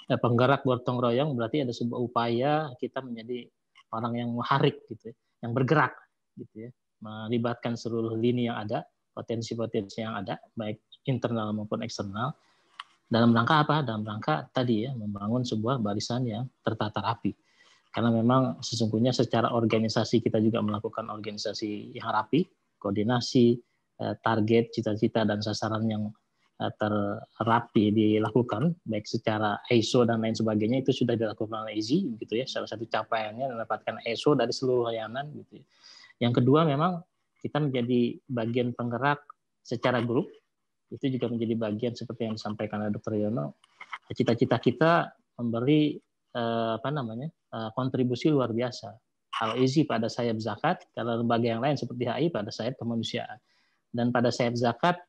S11: Penggerak gotong royong berarti ada sebuah upaya kita menjadi orang yang muharik gitu ya, yang bergerak gitu ya, melibatkan seluruh lini yang ada, potensi-potensi yang ada, baik internal maupun eksternal. Dalam rangka apa? Dalam rangka tadi ya, membangun sebuah barisan yang tertata rapi. Karena memang sesungguhnya secara organisasi kita juga melakukan organisasi yang rapi, koordinasi, target, cita-cita, dan sasaran yang terapi dilakukan, baik secara ISO dan lain sebagainya, itu sudah dilakukan oleh IZI, gitu ya. Salah satu capaiannya mendapatkan ISO dari seluruh layanan, gitu ya. Yang kedua, memang kita menjadi bagian penggerak secara grup, itu juga menjadi bagian seperti yang disampaikan oleh Dr. Yono. Cita-cita kita memberi kontribusi luar biasa. Kalau IZI pada sayap zakat, kalau lembaga yang lain seperti HI pada sayap kemanusiaan. Dan pada sayap zakat,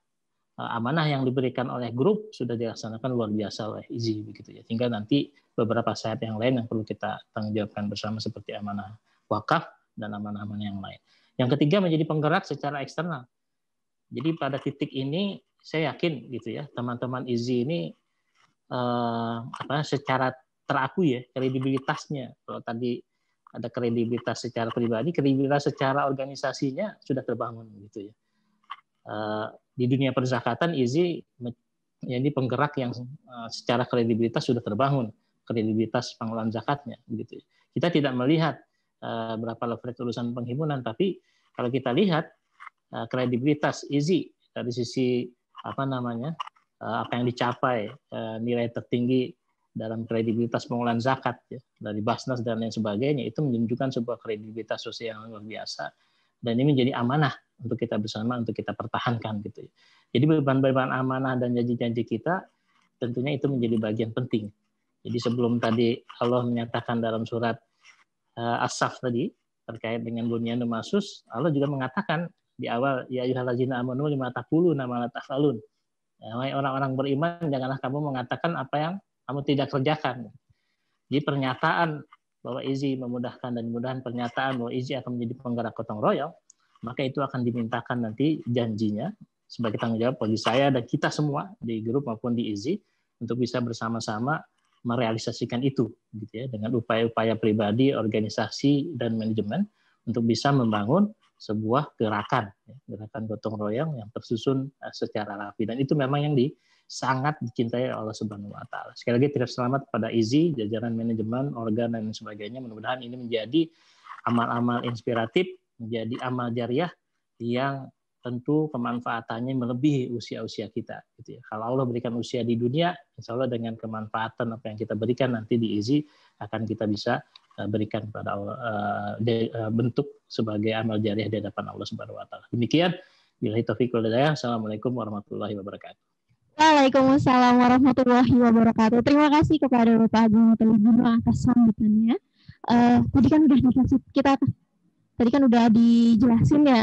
S11: amanah yang diberikan oleh grup sudah dilaksanakan luar biasa oleh IZI begitu ya. Tinggal nanti beberapa sayap yang lain yang perlu kita tanggung jawabkan bersama seperti amanah wakaf dan amanah-amanah yang lain. Yang ketiga, menjadi penggerak secara eksternal. Jadi pada titik ini saya yakin gitu ya, teman-teman IZI ini secara terakui ya, kredibilitasnya. Kalau tadi ada kredibilitas secara pribadi, kredibilitas secara organisasinya sudah terbangun gitu ya. Di dunia perzakatan IZI jadi penggerak yang secara kredibilitas sudah terbangun, kredibilitas pengelolaan zakatnya begitu. Kita tidak melihat berapa level urusan penghimpunan, tapi kalau kita lihat kredibilitas IZI dari sisi apa yang dicapai, nilai tertinggi dalam kredibilitas pengelolaan zakat ya, dari Basnas dan lain sebagainya, itu menunjukkan sebuah kredibilitas sosial yang luar biasa, dan ini menjadi amanah untuk kita bersama, untuk kita pertahankan gitu ya. Jadi beban-beban amanah dan janji-janji kita tentunya itu menjadi bagian penting. Jadi sebelum tadi Allah menyatakan dalam surat As-Saff tadi terkait dengan bunyanun marsus, Allah juga mengatakan di awal, ya ayyuhallazina amanu lima taquluna ma la taf'alun. Wahai orang-orang beriman, janganlah kamu mengatakan apa yang kamu tidak kerjakan. Jadi pernyataan bahwa IZI memudahkan dan mudahan pernyataan bahwa IZI akan menjadi penggerak gotong royong, maka itu akan dimintakan nanti janjinya sebagai tanggung jawab bagi saya dan kita semua di grup maupun di IZI untuk bisa bersama-sama merealisasikan itu gitu ya, dengan upaya-upaya pribadi, organisasi, dan manajemen untuk bisa membangun sebuah gerakan gotong royong yang tersusun secara rapi, dan itu memang yang sangat dicintai oleh Allah Subhanahu wa taala. Sekali lagi terima selamat pada IZI, jajaran manajemen, organ, dan sebagainya. Mudah-mudahan ini menjadi amal-amal inspiratif, menjadi amal jariah yang tentu kemanfaatannya melebihi usia-usia kita gitu ya. Kalau Allah berikan usia di dunia, insya Allah dengan kemanfaatan apa yang kita berikan nanti di IZI akan kita bisa berikan kepada Allah, bentuk sebagai amal jariah di hadapan Allah Subhanahu wa taala. Demikian, billahi taufiq wal hidayah. Assalamualaikum warahmatullahi wabarakatuh.
S5: Waalaikumsalam warahmatullahi wabarakatuh. Terima kasih kepada Bapak Agung Atau Ibu atas sambutannya. Tadi kan sudah dikasih kita tadi kan udah dijelasin ya,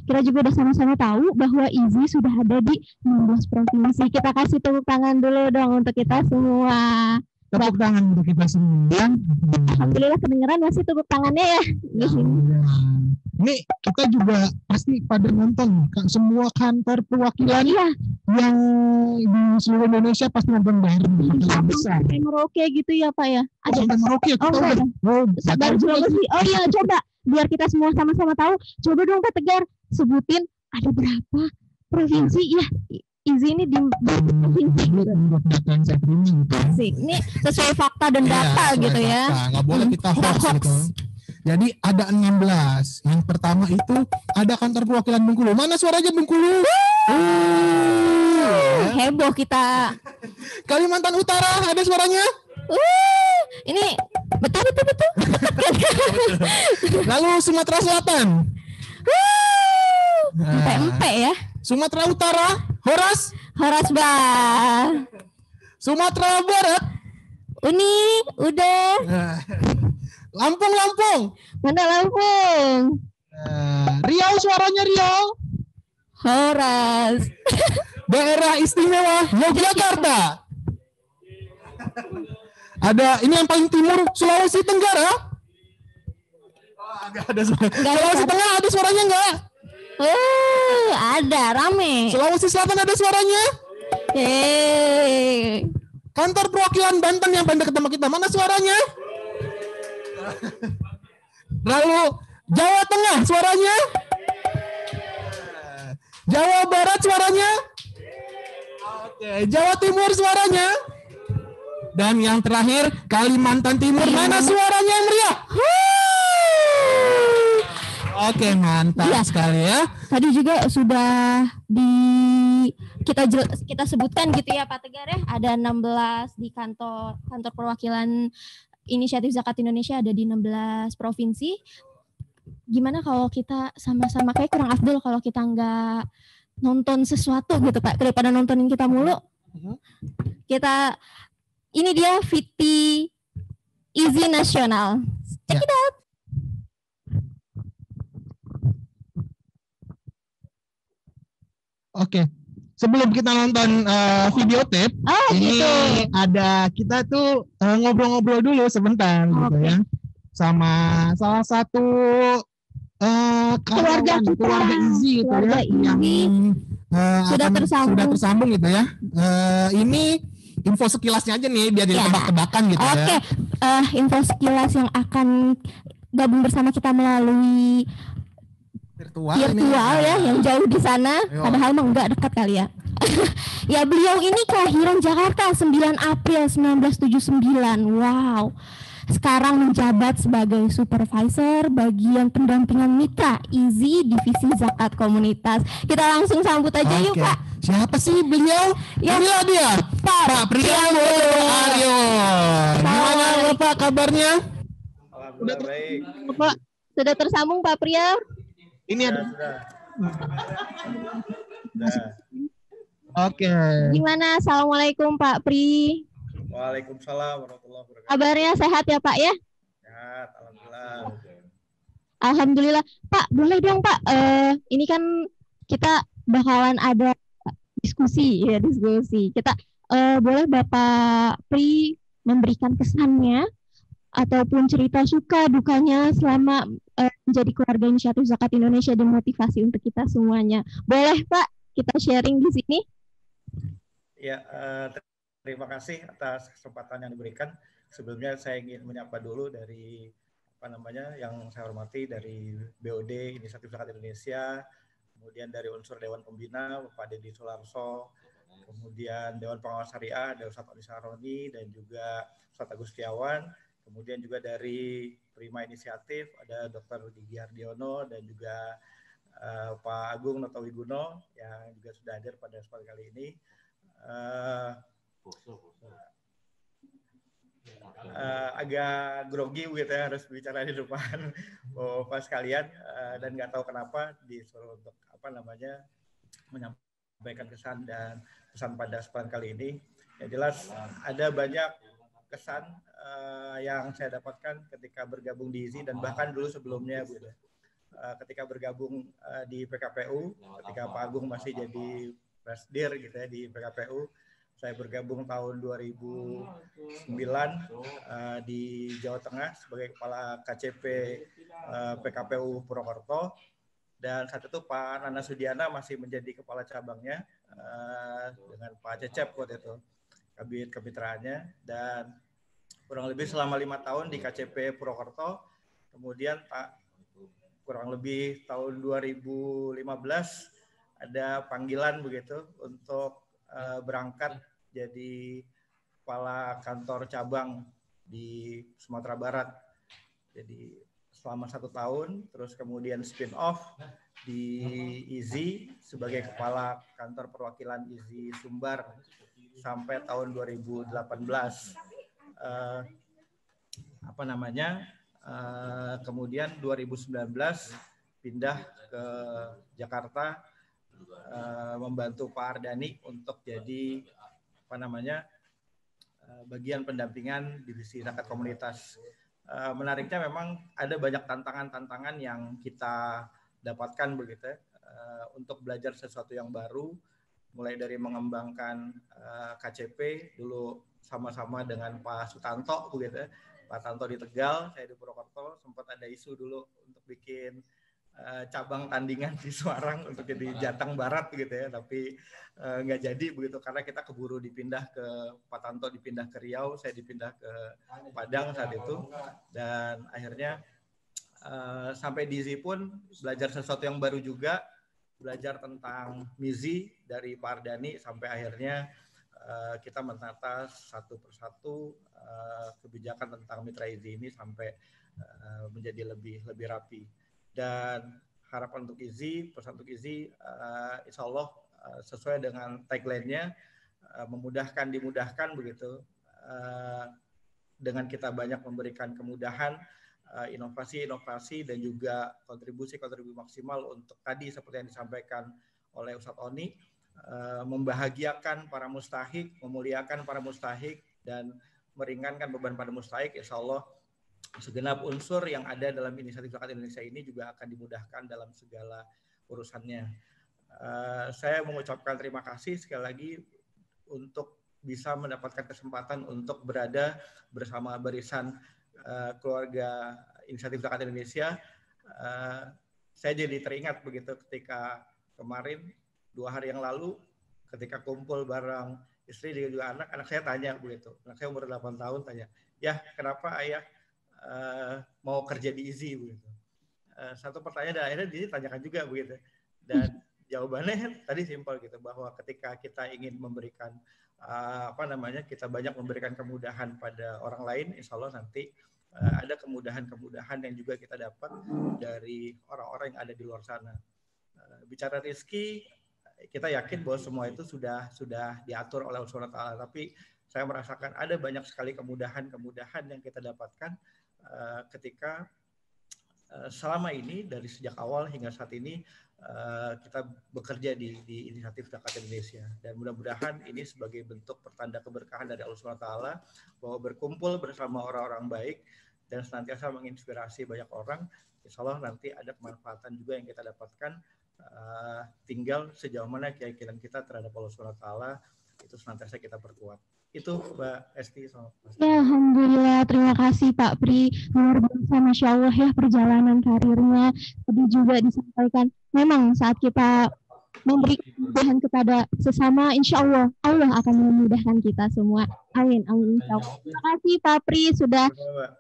S5: kita juga udah sama-sama tahu bahwa IZI sudah ada di 16 provinsi. Kita kasih tepuk tangan dulu dong untuk kita semua.
S6: Tepuk tangan untuk kita semua.
S5: Alhamdulillah kedengeran masih tepuk tangannya ya.
S6: Ini kita juga pasti pada nonton, semua kantor perwakilan yang di seluruh Indonesia pasti nonton bareng. Besar.
S5: Sampai Merauke gitu ya Pak ya? Ada
S6: Sampai Merauke kita udah.
S5: Sabar Sulawesi. Oh iya, coba biar kita semua sama-sama tahu. Coba dong Pak Tegar sebutin ada berapa provinsi ya? IZI ini di provinsi gitu.
S6: Data yang saya terima gitu.
S5: Asik. Ini sesuai fakta dan data gitu ya.
S6: Nggak boleh kita hoax gitu. Jadi ada 16. Yang pertama itu ada kantor perwakilan Bengkulu. Mana suaranya Bengkulu?
S5: Heboh kita.
S6: Kalimantan Utara ada suaranya?
S5: Ini betul.
S6: Lalu Sumatera Selatan.
S5: Empe ya.
S6: Sumatera Utara, Horas
S5: Bah.
S6: Sumatera Barat,
S5: Uni, udah.
S6: Lampung.
S5: Mana Lampung?
S6: Riau suaranya Riau.
S5: Horas.
S6: Daerah Istimewa Yogyakarta. Ada ini yang paling timur Sulawesi Tenggara. Enggak ada suara. Sulawesi Tengah ada suaranya enggak?
S5: Ada rame.
S6: Sulawesi Selatan ada suaranya? Kantor perwakilan Banten yang pada ketemu kita mana suaranya? Lalu Jawa Tengah suaranya? Jawa Barat suaranya? Oke, Jawa Timur suaranya? Dan yang terakhir Kalimantan Timur mana suaranya yang meriah? Oke, mantap sekali ya.
S5: Tadi juga sudah kita sebutkan gitu ya Pak Tegar ya, ada 16 di kantor perwakilan Inisiatif Zakat Indonesia ada di 16 provinsi. Gimana kalau kita sama-sama, kayak kurang afdol kalau kita nggak nonton sesuatu gitu Pak, daripada nontonin kita mulu. Kita ini dia VT IZI Nasional. Check it out.
S6: Oke, sebelum kita nonton video tape, ini
S5: gitu.
S6: ada kita tuh ngobrol-ngobrol dulu sebentar gitu ya, sama salah satu keluarga IZI gitu ya, yang sudah tersambung gitu ya. Ini info sekilasnya aja nih, biar jadi tebak-tebakan gitu ya.
S5: Oke, info sekilas yang akan gabung bersama kita melalui virtual ya, yang jauh di sana. Padahal mah enggak dekat kali ya. Ya, beliau ini kelahiran Jakarta 9 April 1979. Wow. Sekarang menjabat sebagai supervisor bagian pendampingan mitra IZI Divisi Zakat Komunitas. Kita langsung sambut aja yuk Pak.
S6: Siapa sih beliau? Inilah dia, Pak Priambodo Aryo. Gimana Bapak kabarnya?
S12: Alhamdulillah baik.
S6: Pak,
S5: sudah tersambung Pak Priam?
S6: Ini ada. Oke.
S5: Gimana? Assalamualaikum Pak Pri.
S12: Waalaikumsalam warahmatullahi wabarakatuh.
S5: Kabarnya sehat ya Pak ya?
S12: Sehat, alhamdulillah.
S5: Alhamdulillah. Pak, boleh dong Pak. Ini kan kita bakalan ada diskusi. Kita boleh Bapak Pri memberikan kesannya ataupun cerita suka dukanya selama menjadi keluarga Inisiatif Zakat Indonesia dan motivasi untuk kita semuanya. Boleh Pak, kita sharing di sini?
S12: Ya, terima kasih atas kesempatan yang diberikan. Sebelumnya saya ingin menyapa dulu dari yang saya hormati dari BOD Inisiatif Zakat Indonesia, kemudian dari unsur Dewan Pembina Bapak Deddy Sularso, kemudian Dewan Pengawas Syariah ada Ustadz Oli Saroni dan juga Ustadz Agus Setiawan. Kemudian juga dari Prima Inisiatif ada Dr. Gigi Hardiono dan juga Pak Agung Notowiguno yang juga sudah hadir pada kesempatan kali ini. Agak grogi gitu ya, harus bicara di depan Bapak sekalian dan nggak tahu kenapa disuruh untuk menyampaikan kesan dan pesan pada kesempatan kali ini. Yang jelas ada banyak kesan yang saya dapatkan ketika bergabung di IZI dan bahkan dulu sebelumnya gitu. ketika bergabung di PKPU, ketika Pak Agung masih jadi Presdir gitu ya di PKPU. Saya bergabung tahun 2009 di Jawa Tengah sebagai Kepala KCP PKPU Purwokerto. Dan saat itu Pak Nana Sudiana masih menjadi Kepala Cabangnya dengan Pak Cecep waktu itu, Kabid Kemitraannya. Dan kurang lebih selama 5 tahun di KCP Purwokerto. Kemudian kurang lebih tahun 2015 ada panggilan begitu untuk berangkat jadi kepala kantor cabang di Sumatera Barat. Jadi selama 1 tahun, terus kemudian spin off di IZI sebagai kepala kantor perwakilan IZI Sumbar sampai tahun 2018. Kemudian 2019 pindah ke Jakarta, membantu Pak Ardani untuk jadi bagian pendampingan divisi zakat komunitas. Menariknya memang ada banyak tantangan-tantangan yang kita dapatkan begitu untuk belajar sesuatu yang baru, mulai dari mengembangkan KCP dulu sama-sama dengan Pak Sutanto begitu, Pak Tanto di Tegal, saya di Purwokerto. Sempat ada isu dulu untuk bikin cabang tandingan di Semarang untuk jadi Jateng Barat gitu ya, tapi nggak jadi begitu karena kita keburu dipindah ke Pak Tanto, dipindah ke Riau, saya dipindah ke Padang saat itu. Dan akhirnya sampai di IZI pun belajar sesuatu yang baru juga, belajar tentang MIZI dari Pak Ardani sampai akhirnya kita menata satu persatu kebijakan tentang mitra IZI ini sampai menjadi lebih rapi. Dan harapan untuk IZI, pesan untuk IZI, insya Allah sesuai dengan tagline-nya, dimudahkan begitu. Dengan kita banyak memberikan kemudahan, inovasi-inovasi dan juga kontribusi maksimal untuk tadi seperti yang disampaikan oleh Ustadz Oni, membahagiakan para mustahik, memuliakan para mustahik dan meringankan beban pada mustahik. Insya Allah segenap unsur yang ada dalam inisiatif zakat Indonesia ini juga akan dimudahkan dalam segala urusannya. Saya mengucapkan terima kasih sekali lagi untuk bisa mendapatkan kesempatan untuk berada bersama barisan keluarga inisiatif zakat Indonesia. Saya jadi teringat begitu ketika kemarin 2 hari yang lalu ketika kumpul bareng istri dan juga anak saya tanya begitu, anak saya umur 8 tahun tanya, ya kenapa ayah mau kerja di IZI begitu. Satu pertanyaan dan akhirnya ditanyakan juga begitu. Dan jawabannya tadi simpel gitu, bahwa ketika kita ingin memberikan kita banyak memberikan kemudahan pada orang lain, insya Allah nanti ada kemudahan-kemudahan yang juga kita dapat dari orang-orang yang ada di luar sana. Bicara rezeki, kita yakin bahwa semua itu sudah diatur oleh Allah Subhanahu wa Ta'ala, tapi saya merasakan ada banyak sekali kemudahan yang kita dapatkan ketika selama ini dari sejak awal hingga saat ini kita bekerja di inisiatif zakat Indonesia, dan mudah-mudahan ini sebagai bentuk pertanda keberkahan dari Allah Subhanahu wa Ta'ala bahwa berkumpul bersama orang-orang baik dan senantiasa menginspirasi banyak orang, insya Allah nanti ada kemanfaatan juga yang kita dapatkan. Tinggal sejauh mana keyakinan kita terhadap Allah Subhanahu wa Ta'ala itu senantiasa kita perkuat. Itu Mbak Esti.
S5: Ya, alhamdulillah, terima kasih Pak Pri, luar biasa, Masya Allah ya perjalanan karirnya. Tadi juga disampaikan, memang saat kita memberi kemudahan kepada sesama, insya Allah Allah akan memudahkan kita semua. Amin, amin, insya Allah. Terima kasih Pak Pri sudah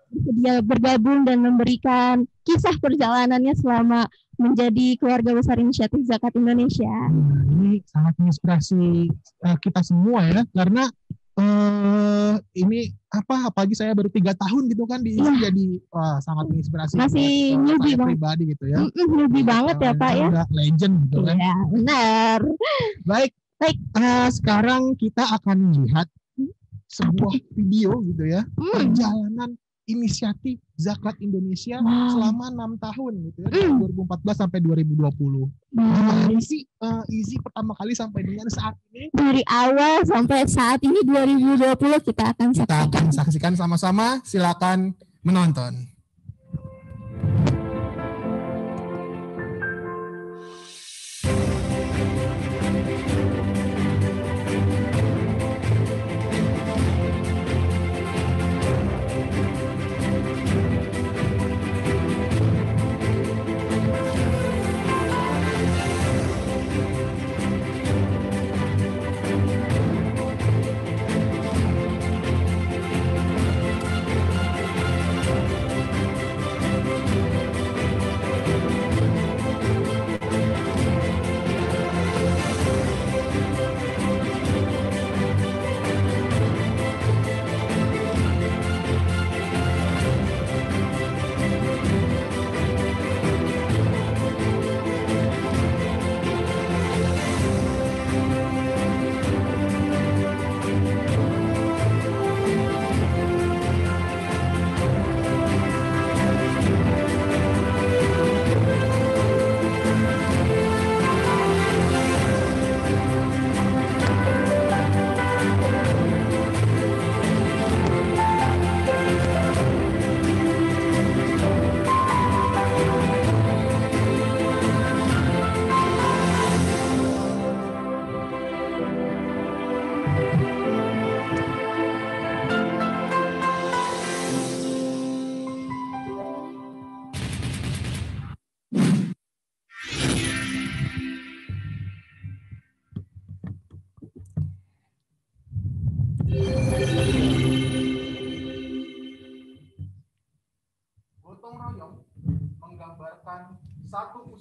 S5: bersedia bergabung dan memberikan kisah perjalanannya selama menjadi keluarga besar inisiatif zakat Indonesia.
S6: Ini sangat menginspirasi kita semua ya, karena ini apalagi saya baru 3 tahun gitu kan di IZI, jadi sangat menginspirasi. Masih newbie pribadi gitu ya.
S5: Newbie banget ya Pak ya.
S6: Udah legend gitu kan.
S5: Iya, benar.
S6: Baik. Sekarang kita akan lihat sebuah video gitu ya, perjalanan inisiatif zakat Indonesia selama 6 tahun gitu ya, dari 2014 sampai 2020. Gimana sih IZI pertama kali sampai dengan saat ini?
S5: Dari awal sampai saat ini 2020 kita akan
S6: saksikan sama-sama. Silakan menonton.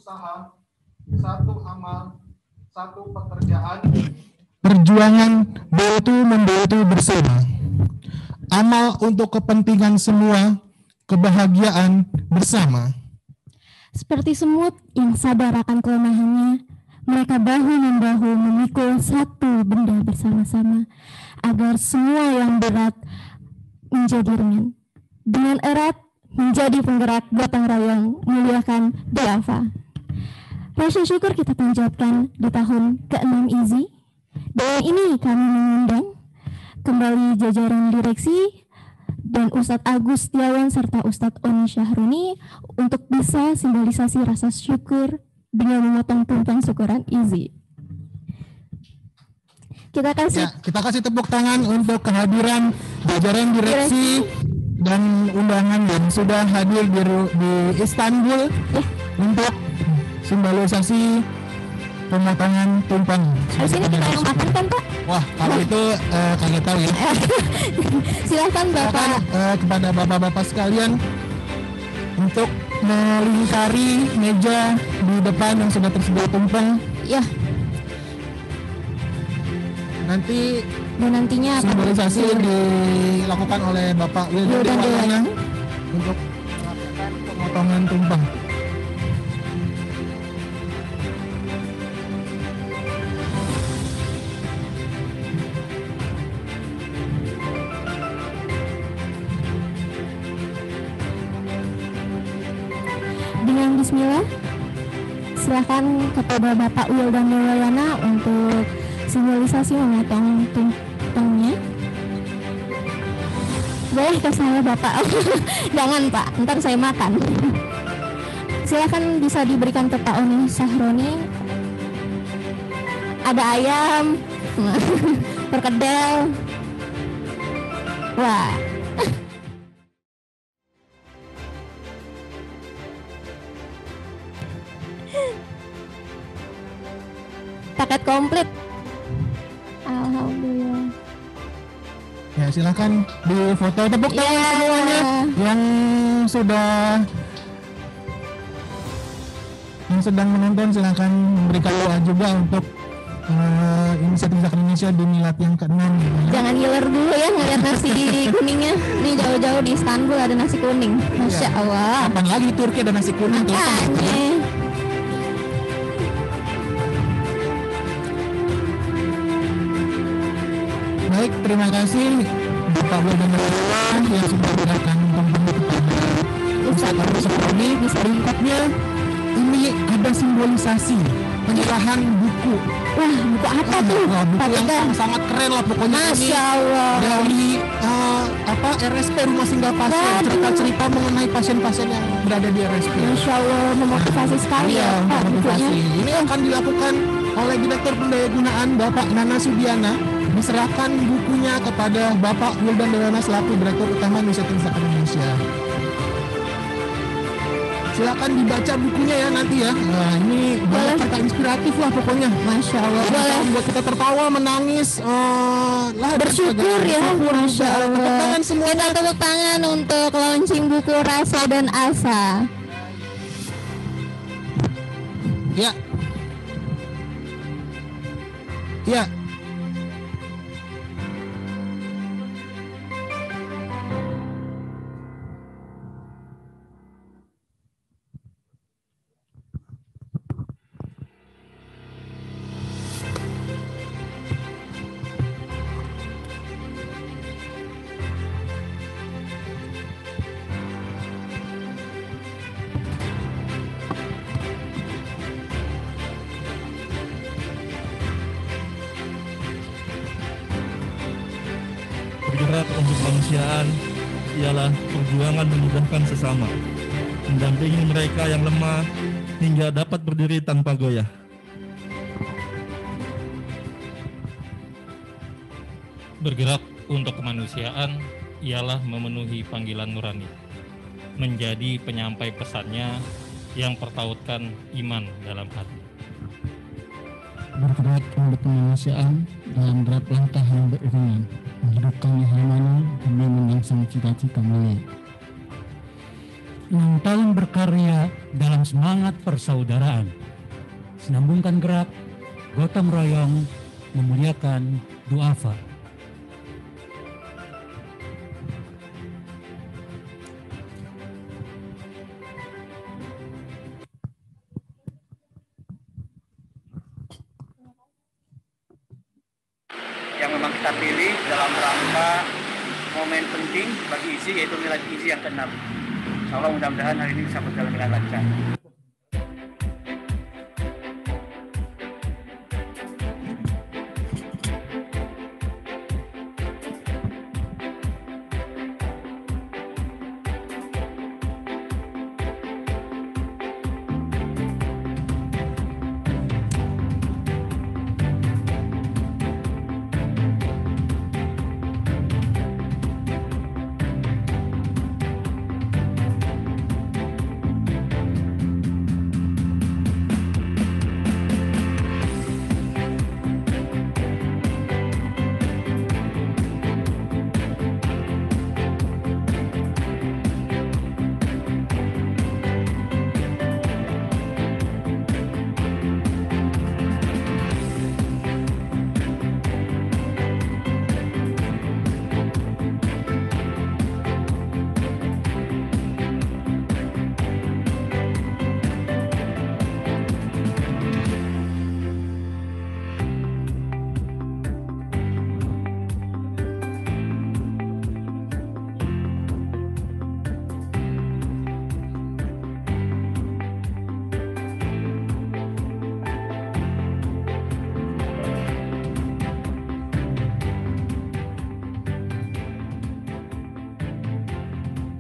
S6: usaha, satu amal, satu pekerjaan, perjuangan bahu-membahu bersama, amal untuk kepentingan semua, kebahagiaan bersama.
S5: Seperti semut yang sadar akan kelemahannya, mereka bahu-membahu memikul satu benda bersama-sama agar semua yang berat menjadi ringan. Dengan erat menjadi penggerak gotong royong muliakan Da'afa. Rasa syukur kita panjatkan di tahun ke-6 IZI. Dan ini kami mengundang kembali jajaran direksi dan Ustadz Agus Setiawan serta Ustadz Oni Syahruni untuk bisa simbolisasi rasa syukur dengan memotong tumpeng syukuran IZI. Kita kasih
S6: tepuk tangan untuk kehadiran jajaran direksi dan undangan yang sudah hadir di Istanbul untuk simbolisasi pemotongan tumpeng.
S5: Di sini kita yang makan kan Pak?
S6: Wah, kalau itu kagak tahu ya.
S5: Silakan Bapak.
S6: Kepada bapak-bapak sekalian untuk melingkari meja di depan yang sudah tersedia tumpeng.
S5: Ya. Nantinya
S6: simbolisasi dilakukan oleh Bapak Wildan Dewayana untuk melakukan pemotongan tumpeng.
S5: Dengan bismillah, silakan kepada Bapak Wildan Dewayana untuk simbolisasi memotong tumpengnya. Boleh ke saya Bapak? Jangan Pak, ntar saya makan. Silakan bisa diberikan ke Pak Oni Syahroni. Ada ayam, perkedel. Wah. Paket komplit. Alhamdulillah.
S6: Ya, silakan di foto, tepuk tangan semuanya yang sedang menonton. Silakan memberikan doa juga untuk inisiatif Zakat Indonesia di milad yang ke-6.
S5: Jangan ngiler dulu ya ngeliat nasi kuningnya. Ini jauh-jauh di Istanbul ada nasi kuning. Masya Allah.
S6: Kapan lagi di Turki ada nasi kuning tuh? Baik, terima kasih Bapak Wildan Dewayana yang sudah memberikan tumpeng kepada Ustadz Agus Setiawan. Bisa ringkatnya, ini ada simbolisasi penyerahan buku.
S5: Wah, buku apa tuh?
S6: Buku yang sangat keren lah pokoknya.
S5: Masya Allah.
S6: Dari RSP Rumah Singgah Pasien, cerita-cerita mengenai pasien-pasien yang berada di RSP.
S5: Masya Allah, memotivasi sekali ya Pak bukunya.
S6: Ini akan dilakukan oleh Direktur Pendayagunaan Bapak Nana Sudiana. Diserahkan bukunya kepada Bapak Wildan Dewayana selaku Direktur Utama Inisiatif Zakat Indonesia. Silakan dibaca bukunya ya nanti ya. Nah, ini banyak cerita inspiratif lah pokoknya.
S5: Masya Allah.
S6: Buat kita tertawa, menangis,
S5: bersyukur ya. Masya Allah.
S6: Tepuk tangan semuanya.
S5: Kita tepuk tangan untuk launching buku Rasa dan Asa.
S6: Ya. Ya.
S13: Bergerak untuk kemanusiaan ialah perjuangan memudahkan sesama, mendampingi mereka yang lemah hingga dapat berdiri tanpa goyah.
S14: Bergerak untuk kemanusiaan ialah memenuhi panggilan nurani, menjadi penyampai pesannya yang pertautkan iman dalam hati.
S15: Bergerak untuk kemanusiaan dalam gerak langkah yang beriringan, menghidupkan yang harmoni demi menyangsang cita-cita mulia.
S7: 6 tahun berkarya dalam semangat persaudaraan. Sinambungkan gerak, gotong royong, memuliakan duafa.
S16: Yang memang kita pilih dalam rangka momen penting bagi IZI, yaitu Milad IZI yang ke-6. Insyaallah mudah-mudahan hari ini bisa berjalan dengan lancar.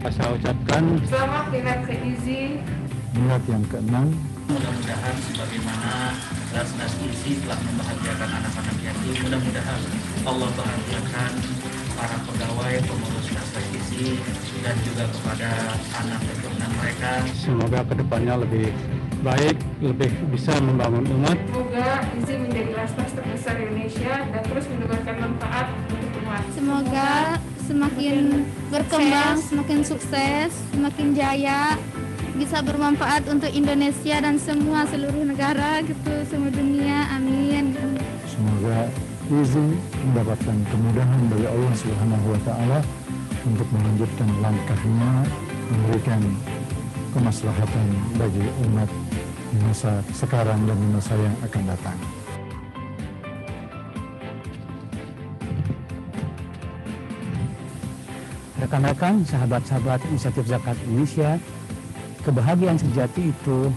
S17: Saya ucapkan
S18: selamat Milad ke IZI.
S17: Milad yang ke-6.
S8: Mudah-mudahan sebagaimana das-das IZI telah membahagiakan anak-anak yatim, mudah-mudahan Allah bahagiakan para pegawai pengurus das-das IZI dan juga kepada anak keturunan mereka.
S17: Semoga kedepannya lebih baik, lebih bisa membangun umat.
S18: Semoga IZI menjadi das-das terbesar di Indonesia dan terus menyebarkan manfaat untuk umat.
S19: Semoga semakin berkembang, semakin sukses, semakin jaya, bisa bermanfaat untuk Indonesia dan seluruh negara gitu, semua dunia. Amin.
S17: Semoga IZI mendapatkan kemudahan dari Allah Subhanahu wa taala untuk melanjutkan langkahnya, memberikan kemaslahatan bagi umat di masa sekarang dan di masa yang akan datang.
S20: Rekan-rekan, sahabat-sahabat inisiatif zakat Indonesia, kebahagiaan sejati itu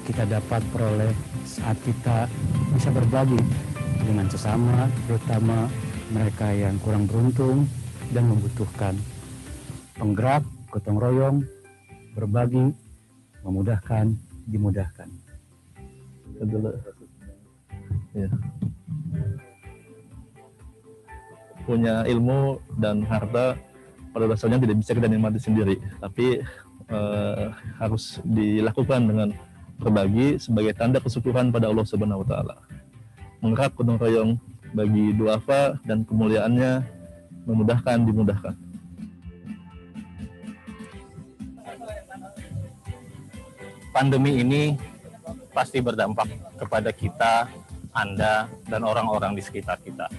S20: kita dapat peroleh saat kita bisa berbagi dengan sesama, terutama mereka yang kurang beruntung dan membutuhkan. Penggerak, gotong royong, berbagi, memudahkan, dimudahkan.
S13: Ya. Punya ilmu dan harta pada dasarnya tidak bisa kita nikmati sendiri, tapi harus dilakukan dengan berbagi sebagai tanda kesyukuran pada Allah Subhanahu wa taala. Menggerak gotong royong bagi duafa dan kemuliaannya, memudahkan, dimudahkan.
S21: Pandemi ini pasti berdampak kepada kita, Anda, dan orang-orang di sekitar kita.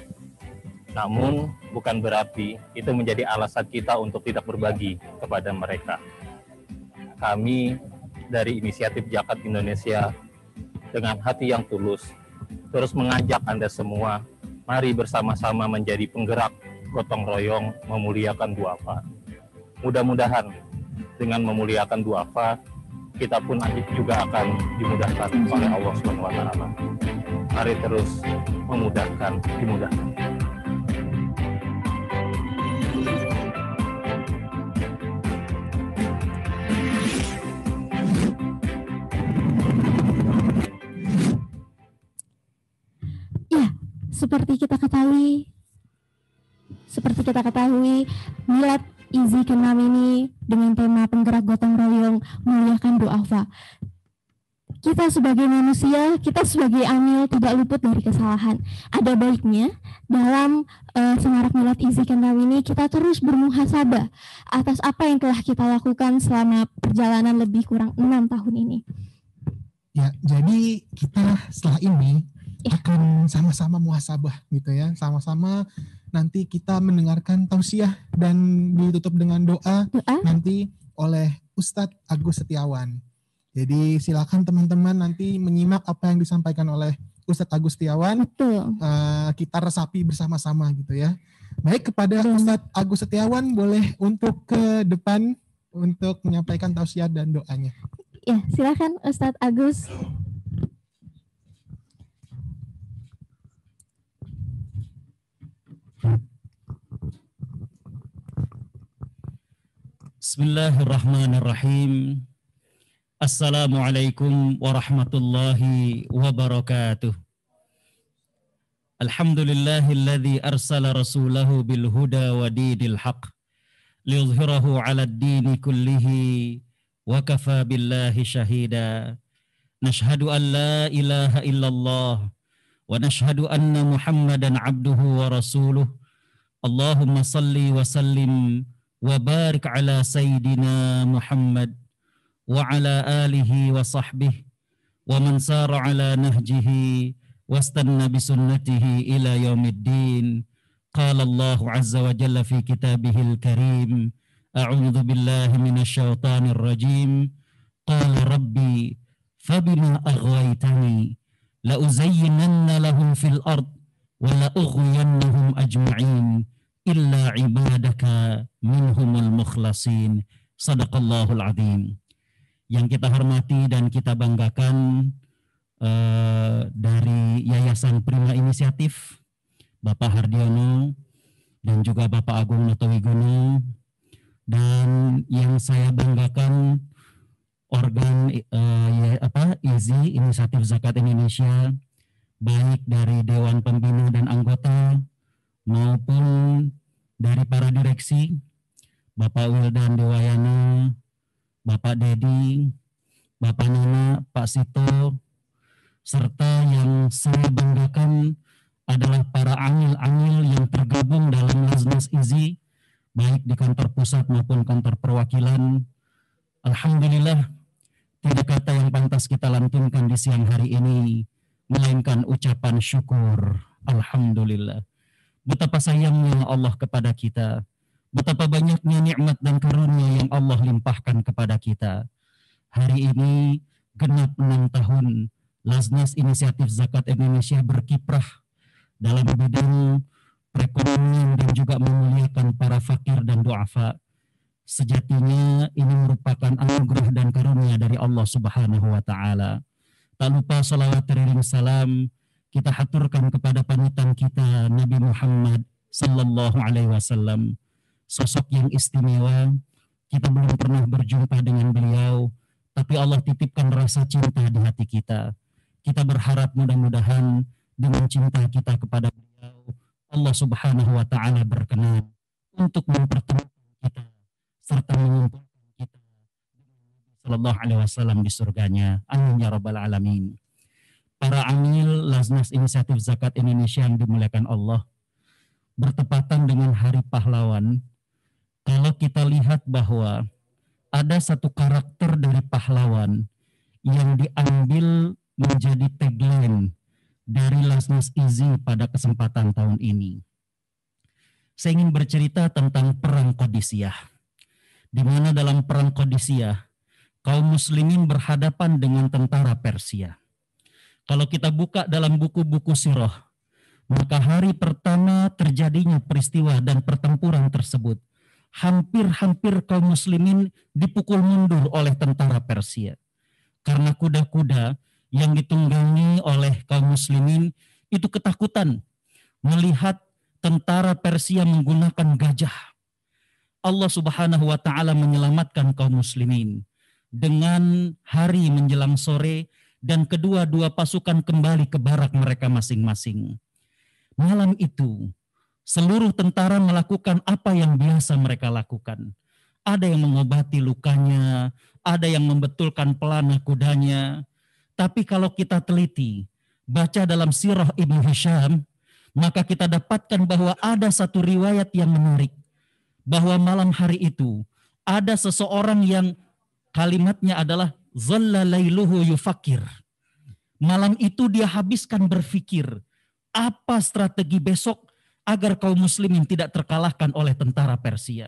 S21: Namun, bukan berarti itu menjadi alasan kita untuk tidak berbagi kepada mereka. Kami dari Inisiatif Zakat Indonesia dengan hati yang tulus terus mengajak Anda semua, mari bersama-sama menjadi penggerak gotong royong memuliakan duafa. Mudah-mudahan dengan memuliakan duafa, kita pun juga akan dimudahkan oleh Allah Subhanahu wa taala. Mari terus memudahkan, dimudahkan.
S5: Seperti kita ketahui, Milad IZI ke-6 ini dengan tema penggerak gotong royong memuliakan duafa. kita sebagai manusia, kita sebagai Amil tidak luput dari kesalahan. Ada baiknya dalam Semarak Milad Izzi ke-6 ini kita terus bermuhasabah atas apa yang telah kita lakukan selama perjalanan lebih kurang 6 tahun ini.
S6: Ya, jadi kita setelah ini akan sama-sama muhasabah gitu ya, sama-sama nanti kita mendengarkan tausiah dan ditutup dengan doa nanti oleh Ustadz Agus Setiawan. Jadi silakan teman-teman nanti menyimak apa yang disampaikan oleh Ustadz Agus Setiawan.
S5: Betul.
S6: Kita resapi bersama-sama gitu ya. Baik, kepada Ustadz Agus Setiawan boleh untuk ke depan untuk menyampaikan tausiah dan doanya.
S5: Ya, silakan Ustadz Agus.
S8: Bismillahirrahmanirrahim. Assalamualaikum warahmatullahi wabarakatuh. Alhamdulillahilladzi arsala rasulahu bil huda wa dinil haq liyuzhirahu 'alad dini kullihi wa kafa billahi shahida. Nashhadu an la ilaha illallah wa nashhadu anna Muhammadan 'abduhu wa rasuluh. Allahumma salli wa sallim wa barik ala sayyidina Muhammad wa ala alihi wa sahbihi wa man sara ala nahjihi wastanna bi sunnatihi ila yaumiddin. Qala Allah azza wa jalla fi kitabihil karim, a'udzu billahi minasy syaithanir rajim. Qala rabbi fabima aghwaytani la uzayyinanna lahum fil ard wa la ughwiyannahum ajma'in illa ibadaka minhumul mukhlasin. Sadaqallahul azim. Yang kita hormati dan kita banggakan dari Yayasan Prima Inisiatif, Bapak Hardiono dan juga Bapak Agung Notowigono, dan yang saya banggakan organ IZI, Inisiatif Zakat Indonesia, baik dari Dewan Pembina dan anggota maupun dari para direksi, Bapak Wildan Dewayana, Bapak Dedi, Bapak Nana, Pak Sito, serta yang saya banggakan adalah para amil-amil yang tergabung dalam Laznas IZI, baik di kantor pusat maupun kantor perwakilan. Alhamdulillah, tidak kata yang pantas kita lantunkan di siang hari ini, melainkan ucapan syukur. Alhamdulillah. Betapa sayangnya Allah kepada kita, betapa banyaknya nikmat dan karunia yang Allah limpahkan kepada kita. Hari ini genap 6 tahun Laznas Inisiatif Zakat Indonesia berkiprah dalam bidang perekonomian dan juga memuliakan para fakir dan du'afa. Sejatinya ini merupakan anugerah dan karunia dari Allah Subhanahu wa taala. Tak lupa salawat teriring salam kita haturkan kepada panutan kita Nabi Muhammad sallallahu alaihi wasallam. Sosok yang istimewa, kita belum pernah berjumpa dengan beliau, tapi Allah titipkan rasa cinta di hati kita. Kita berharap mudah-mudahan dengan cinta kita kepada beliau, Allah Subhanahu wa taala berkenan untuk mempertemukan kita serta mengumpulkan kita sallallahu alaihi wasallam di surganya. Amin ya rabbal alamin. Para amil Laznas Inisiatif Zakat Indonesia yang dimuliakan Allah, bertepatan dengan Hari Pahlawan, kalau kita lihat bahwa ada satu karakter dari pahlawan yang diambil menjadi tagline dari Laznas IZI pada kesempatan tahun ini. Saya ingin bercerita tentang Perang Qadisiyah, di mana dalam Perang Qadisiyah, kaum muslimin berhadapan dengan tentara Persia. Kalau kita buka dalam buku-buku sirah, maka hari pertama terjadinya peristiwa dan pertempuran tersebut, hampir-hampir kaum muslimin dipukul mundur oleh tentara Persia. Karena kuda-kuda yang ditunggangi oleh kaum muslimin itu ketakutan melihat tentara Persia menggunakan gajah. Allah Subhanahu wa taala menyelamatkan kaum muslimin dengan hari menjelang sore, dan kedua-dua pasukan kembali ke barak mereka masing-masing. Malam itu, seluruh tentara melakukan apa yang biasa mereka lakukan. Ada yang mengobati lukanya, ada yang membetulkan pelana kudanya,
S1: Tapi kalau kita teliti, baca dalam sirah Ibnu Hisham, maka kita dapatkan bahwa ada satu riwayat yang menarik. Bahwa malam hari itu, ada seseorang yang kalimatnya adalah Zalla lailuhu yufakir. Malam itu dia habiskan berpikir, apa strategi besok agar kaum muslimin tidak terkalahkan oleh tentara Persia.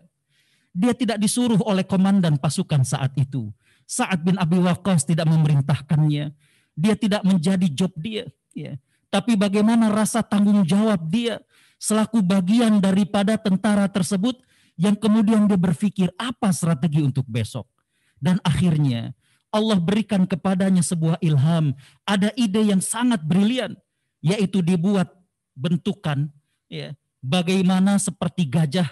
S1: Dia tidak disuruh oleh komandan pasukan saat itu. Sa'ad bin Abi Waqqas tidak memerintahkannya. Dia tidak menjadi job dia. Ya. Tapi bagaimana rasa tanggung jawab dia selaku bagian daripada tentara tersebut yang kemudian dia berpikir apa strategi untuk besok. Dan akhirnya Allah berikan kepadanya sebuah ilham. Ada ide yang sangat brilian, yaitu dibuat bentukan ya, bagaimana seperti gajah,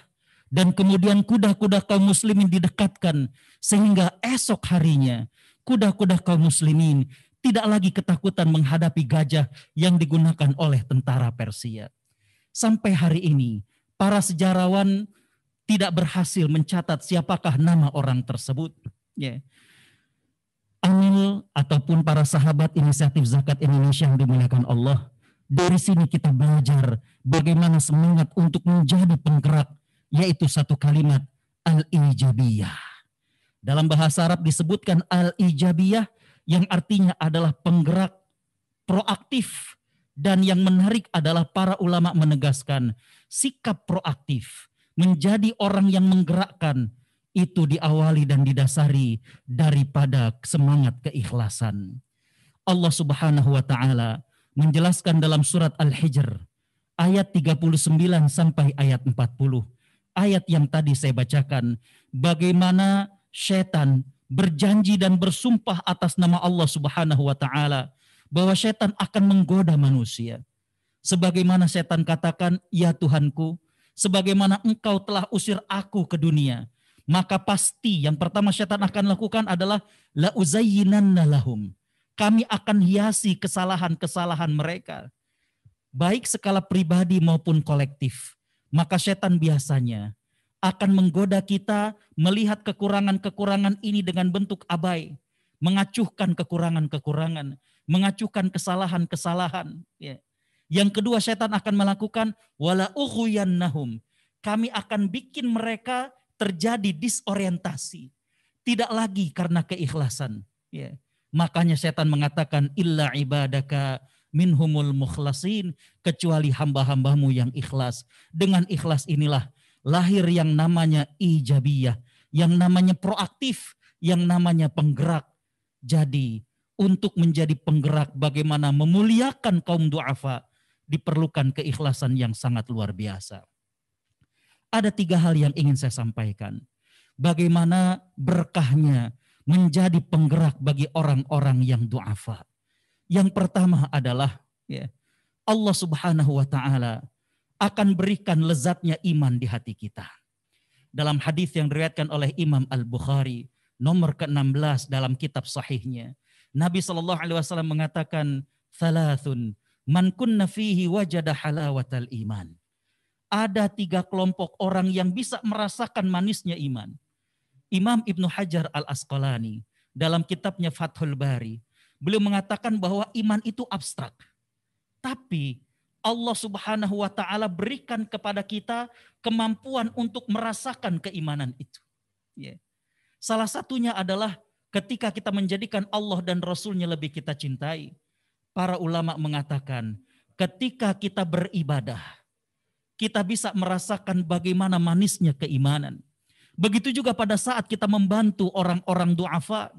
S1: dan kemudian kuda-kuda kaum muslimin didekatkan sehingga esok harinya kuda-kuda kaum muslimin tidak lagi ketakutan menghadapi gajah yang digunakan oleh tentara Persia. Sampai hari ini para sejarawan tidak berhasil mencatat siapakah nama orang tersebut. Ya. Amil ataupun para sahabat inisiatif zakat Indonesia yang dimuliakan Allah, dari sini kita belajar bagaimana semangat untuk menjadi penggerak, yaitu satu kalimat al-ijabiyah. Dalam bahasa Arab disebutkan al-ijabiyah yang artinya adalah penggerak proaktif, dan yang menarik adalah para ulama menegaskan sikap proaktif menjadi orang yang menggerakkan itu diawali dan didasari daripada semangat keikhlasan. Allah Subhanahu wa taala menjelaskan dalam surat Al-Hijr ayat 39 sampai ayat 40. Ayat yang tadi saya bacakan, bagaimana setan berjanji dan bersumpah atas nama Allah Subhanahu wa taala bahwa setan akan menggoda manusia. Sebagaimana setan katakan, "Ya Tuhanku, sebagaimana Engkau telah usir aku ke dunia, maka pasti yang pertama setan akan lakukan adalah la uzayyinanna lahum. Kami akan hiasi kesalahan-kesalahan mereka, baik skala pribadi maupun kolektif." Maka setan biasanya akan menggoda kita melihat kekurangan-kekurangan ini dengan bentuk abai, mengacuhkan kekurangan-kekurangan, mengacuhkan kesalahan-kesalahan. Ya. Yang kedua, setan akan melakukan wala ughwiyannahum. Kami akan bikin mereka terjadi disorientasi, tidak lagi karena keikhlasan. Ya. Makanya setan mengatakan illa ibadaka minhumul mukhlasin, kecuali hamba-hambamu yang ikhlas. Dengan ikhlas inilah lahir yang namanya ijabiyah, yang namanya proaktif, yang namanya penggerak. Jadi untuk menjadi penggerak bagaimana memuliakan kaum du'afa diperlukan keikhlasan yang sangat luar biasa. Ada 3 hal yang ingin saya sampaikan. Bagaimana berkahnya menjadi penggerak bagi orang-orang yang du'afa. Yang pertama adalah ya, Allah Subhanahu wa taala akan berikan lezatnya iman di hati kita. Dalam hadis yang diriwayatkan oleh Imam Al-Bukhari nomor ke-16 dalam kitab sahihnya, Nabi SAW mengatakan, "Thalathun man kunna fihi wajada halawatal iman." Ada 3 kelompok orang yang bisa merasakan manisnya iman. Imam Ibnu Hajar Al-Asqalani dalam kitabnya Fathul Bari, beliau mengatakan bahwa iman itu abstrak. Tapi Allah Subhanahu wa taala berikan kepada kita kemampuan untuk merasakan keimanan itu. Ya. Salah satunya adalah ketika kita menjadikan Allah dan Rasul-Nya lebih kita cintai. Para ulama mengatakan ketika kita beribadah, kita bisa merasakan bagaimana manisnya keimanan. Begitu juga pada saat kita membantu orang-orang du'afa.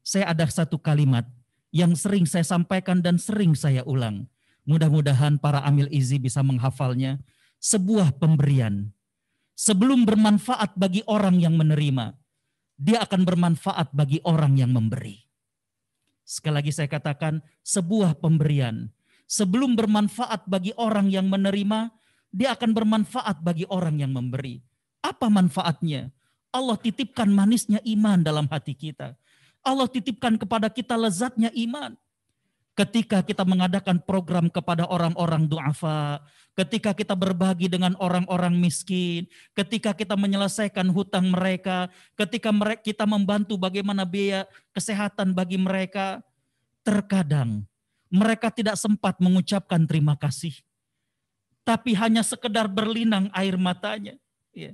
S1: Saya ada satu kalimat yang sering saya sampaikan dan sering saya ulang. Mudah-mudahan para amil izi bisa menghafalnya. Sebuah pemberian sebelum bermanfaat bagi orang yang menerima, dia akan bermanfaat bagi orang yang memberi. Sekali lagi saya katakan, sebuah pemberian sebelum bermanfaat bagi orang yang menerima, dia akan bermanfaat bagi orang yang memberi. Apa manfaatnya? Allah titipkan manisnya iman dalam hati kita. Allah titipkan kepada kita lezatnya iman. Ketika kita mengadakan program kepada orang-orang du'afa, ketika kita berbagi dengan orang-orang miskin, ketika kita menyelesaikan hutang mereka, ketika kita membantu bagaimana biaya kesehatan bagi mereka, terkadang mereka tidak sempat mengucapkan terima kasih, tapi hanya sekedar berlinang air matanya. Ya.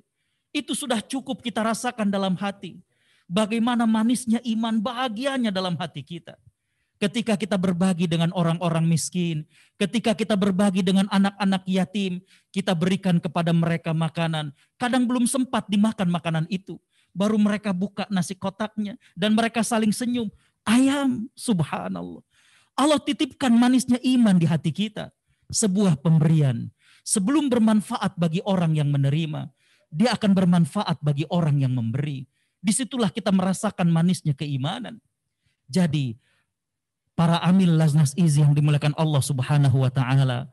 S1: Itu sudah cukup kita rasakan dalam hati. Bagaimana manisnya iman, bahagianya dalam hati kita. Ketika kita berbagi dengan orang-orang miskin, ketika kita berbagi dengan anak-anak yatim, kita berikan kepada mereka makanan. Kadang belum sempat dimakan makanan itu. Baru mereka buka nasi kotaknya dan mereka saling senyum. Ayam, subhanallah. Allah titipkan manisnya iman di hati kita. Sebuah pemberian. Sebelum bermanfaat bagi orang yang menerima, dia akan bermanfaat bagi orang yang memberi. Disitulah kita merasakan manisnya keimanan. Jadi, para amil Laznas Izi yang dimuliakan Allah Subhanahu wa Ta'ala,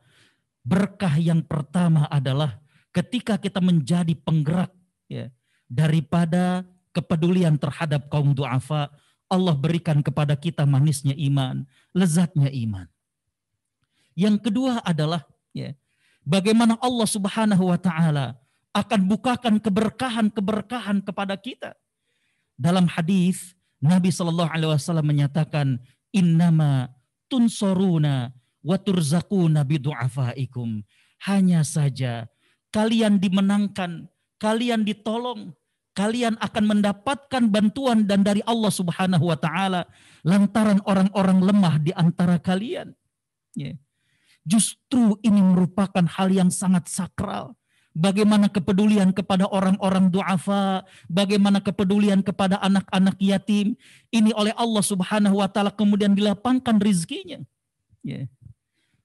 S1: berkah yang pertama adalah ketika kita menjadi penggerak ya, daripada kepedulian terhadap kaum du'afa, Allah berikan kepada kita manisnya iman, lezatnya iman. Yang kedua adalah ya, bagaimana Allah Subhanahu wa Ta'ala akan bukakan keberkahan-keberkahan kepada kita. Dalam hadis Nabi SAW menyatakan, innama tunsoruna wa turzakuna bidu'afaikum. Hanya saja kalian dimenangkan, kalian ditolong, kalian akan mendapatkan bantuan dan dari Allah Subhanahu wa Ta'ala lantaran orang-orang lemah di antara kalian. Ya. Justru ini merupakan hal yang sangat sakral. Bagaimana kepedulian kepada orang-orang du'afa, bagaimana kepedulian kepada anak-anak yatim, ini oleh Allah Subhanahu wa Ta'ala kemudian dilapangkan rizkinya. Ya.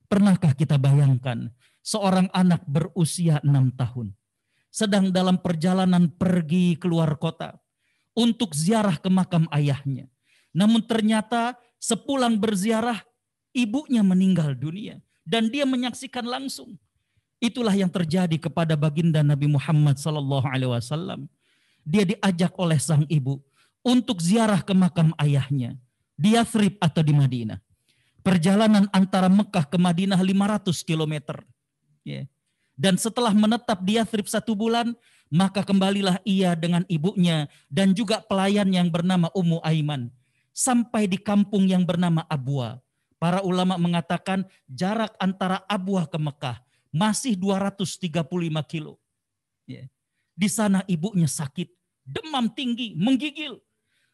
S1: Pernahkah kita bayangkan seorang anak berusia 6 tahun sedang dalam perjalanan pergi keluar kota untuk ziarah ke makam ayahnya. Namun ternyata sepulang berziarah ibunya meninggal dunia dan dia menyaksikan langsung. Itulah yang terjadi kepada baginda Nabi Muhammad SAW. Dia diajak oleh sang ibu untuk ziarah ke makam ayahnya di Yathrib atau di Madinah. Perjalanan antara Mekah ke Madinah 500 km. Ya. Dan setelah menetap di Yathrib 1 bulan, maka kembalilah ia dengan ibunya dan juga pelayan yang bernama Ummu Aiman. Sampai di kampung yang bernama Abwa. Para ulama mengatakan jarak antara Abwa ke Mekah masih 235 kilo. Ya. Di sana ibunya sakit, demam tinggi, menggigil.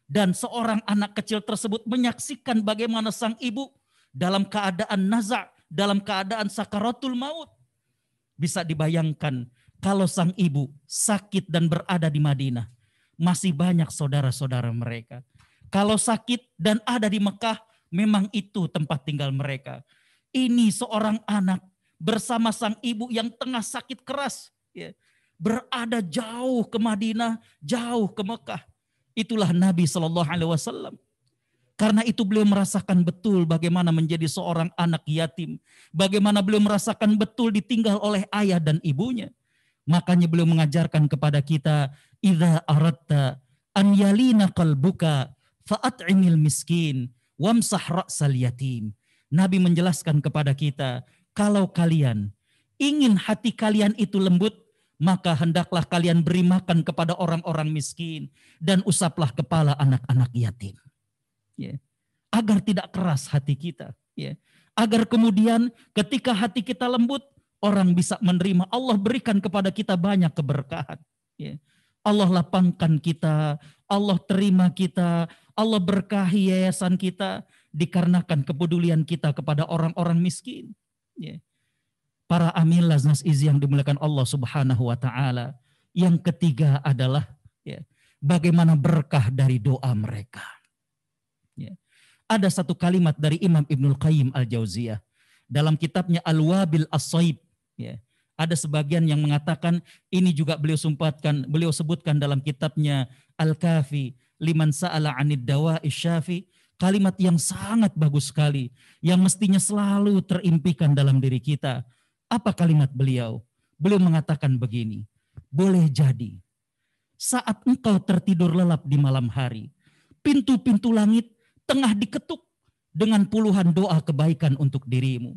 S1: Dan seorang anak kecil tersebut menyaksikan bagaimana sang ibu dalam keadaan naza', dalam keadaan sakaratul maut. Bisa dibayangkan kalau sang ibu sakit dan berada di Madinah, masih banyak saudara-saudara mereka. Kalau sakit dan ada di Mekah, memang itu tempat tinggal mereka. Ini seorang anak bersama sang ibu yang tengah sakit keras, ya, berada jauh ke Madinah, jauh ke Mekah. Itulah Nabi SAW. Karena itu beliau merasakan betul bagaimana menjadi seorang anak yatim, bagaimana beliau merasakan betul ditinggal oleh ayah dan ibunya. Makanya beliau mengajarkan kepada kita, idza aradta an yalina qalbuka fa'at'imil miskin wamsah ra'sal yatim. Nabi menjelaskan kepada kita, kalau kalian ingin hati kalian itu lembut, maka hendaklah kalian beri makan kepada orang-orang miskin dan usaplah kepala anak-anak yatim. Ya. Agar tidak keras hati kita. Ya. Agar kemudian ketika hati kita lembut, orang bisa menerima. Allah berikan kepada kita banyak keberkahan. Ya. Allah lapangkan kita, Allah terima kita, Allah berkahi yayasan kita dikarenakan kepedulian kita kepada orang-orang miskin. Ya. Para amil Laznas Izi yang dimuliakan Allah Subhanahu wa Ta'ala. Yang ketiga adalah ya, bagaimana berkah dari doa mereka. Ya. Ada satu kalimat dari Imam Ibnul Qayyim Al-Jauziyah dalam kitabnya Al-Wabil As-Saib. Ya. Ada sebagian yang mengatakan ini juga beliau sebutkan dalam kitabnya Al-Kafi liman sa'ala 'anid dawa'i syafi. Kalimat yang sangat bagus sekali yang mestinya selalu terimpikan dalam diri kita. Apa kalimat beliau? Beliau mengatakan begini, boleh jadi saat engkau tertidur lelap di malam hari, pintu-pintu langit tengah diketuk dengan puluhan doa kebaikan untuk dirimu.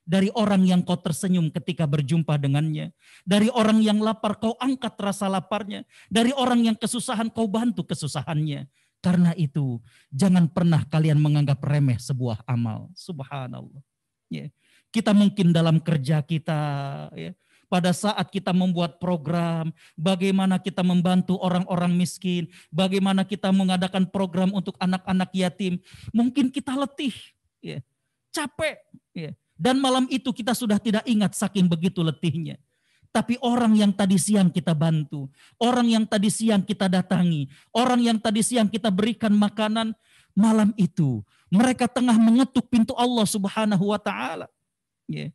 S1: Dari orang yang kau tersenyum ketika berjumpa dengannya. Dari orang yang lapar kau angkat rasa laparnya. Dari orang yang kesusahan kau bantu kesusahannya. Karena itu, jangan pernah kalian menganggap remeh sebuah amal. Subhanallah. Ya. Kita mungkin dalam kerja kita, ya, pada saat kita membuat program, bagaimana kita membantu orang-orang miskin, bagaimana kita mengadakan program untuk anak-anak yatim, mungkin kita letih, ya, capek, ya. Dan malam itu kita sudah tidak ingat saking begitu letihnya. Tapi orang yang tadi siang kita bantu, orang yang tadi siang kita datangi, orang yang tadi siang kita berikan makanan, malam itu mereka tengah mengetuk pintu Allah Subhanahu wa taala. Ya.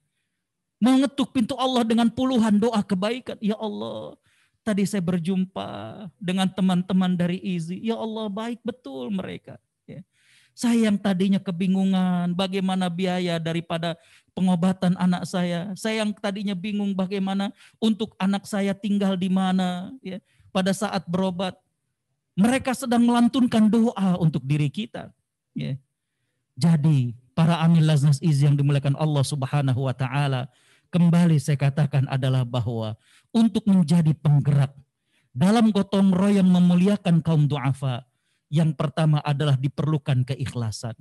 S1: Mengetuk pintu Allah dengan puluhan doa kebaikan. Ya Allah, tadi saya berjumpa dengan teman-teman dari IZI. Ya Allah, baik betul mereka. Ya. Saya yang tadinya kebingungan bagaimana biaya daripada pengobatan anak saya. Saya yang tadinya bingung bagaimana untuk anak saya tinggal di mana, ya, pada saat berobat. Mereka sedang melantunkan doa untuk diri kita. Ya. Jadi para amil laznas IZI yang dimuliakan Allah Subhanahu wa taala, kembali saya katakan adalah bahwa untuk menjadi penggerak dalam gotong royong memuliakan kaum du'afa, yang pertama adalah diperlukan keikhlasan.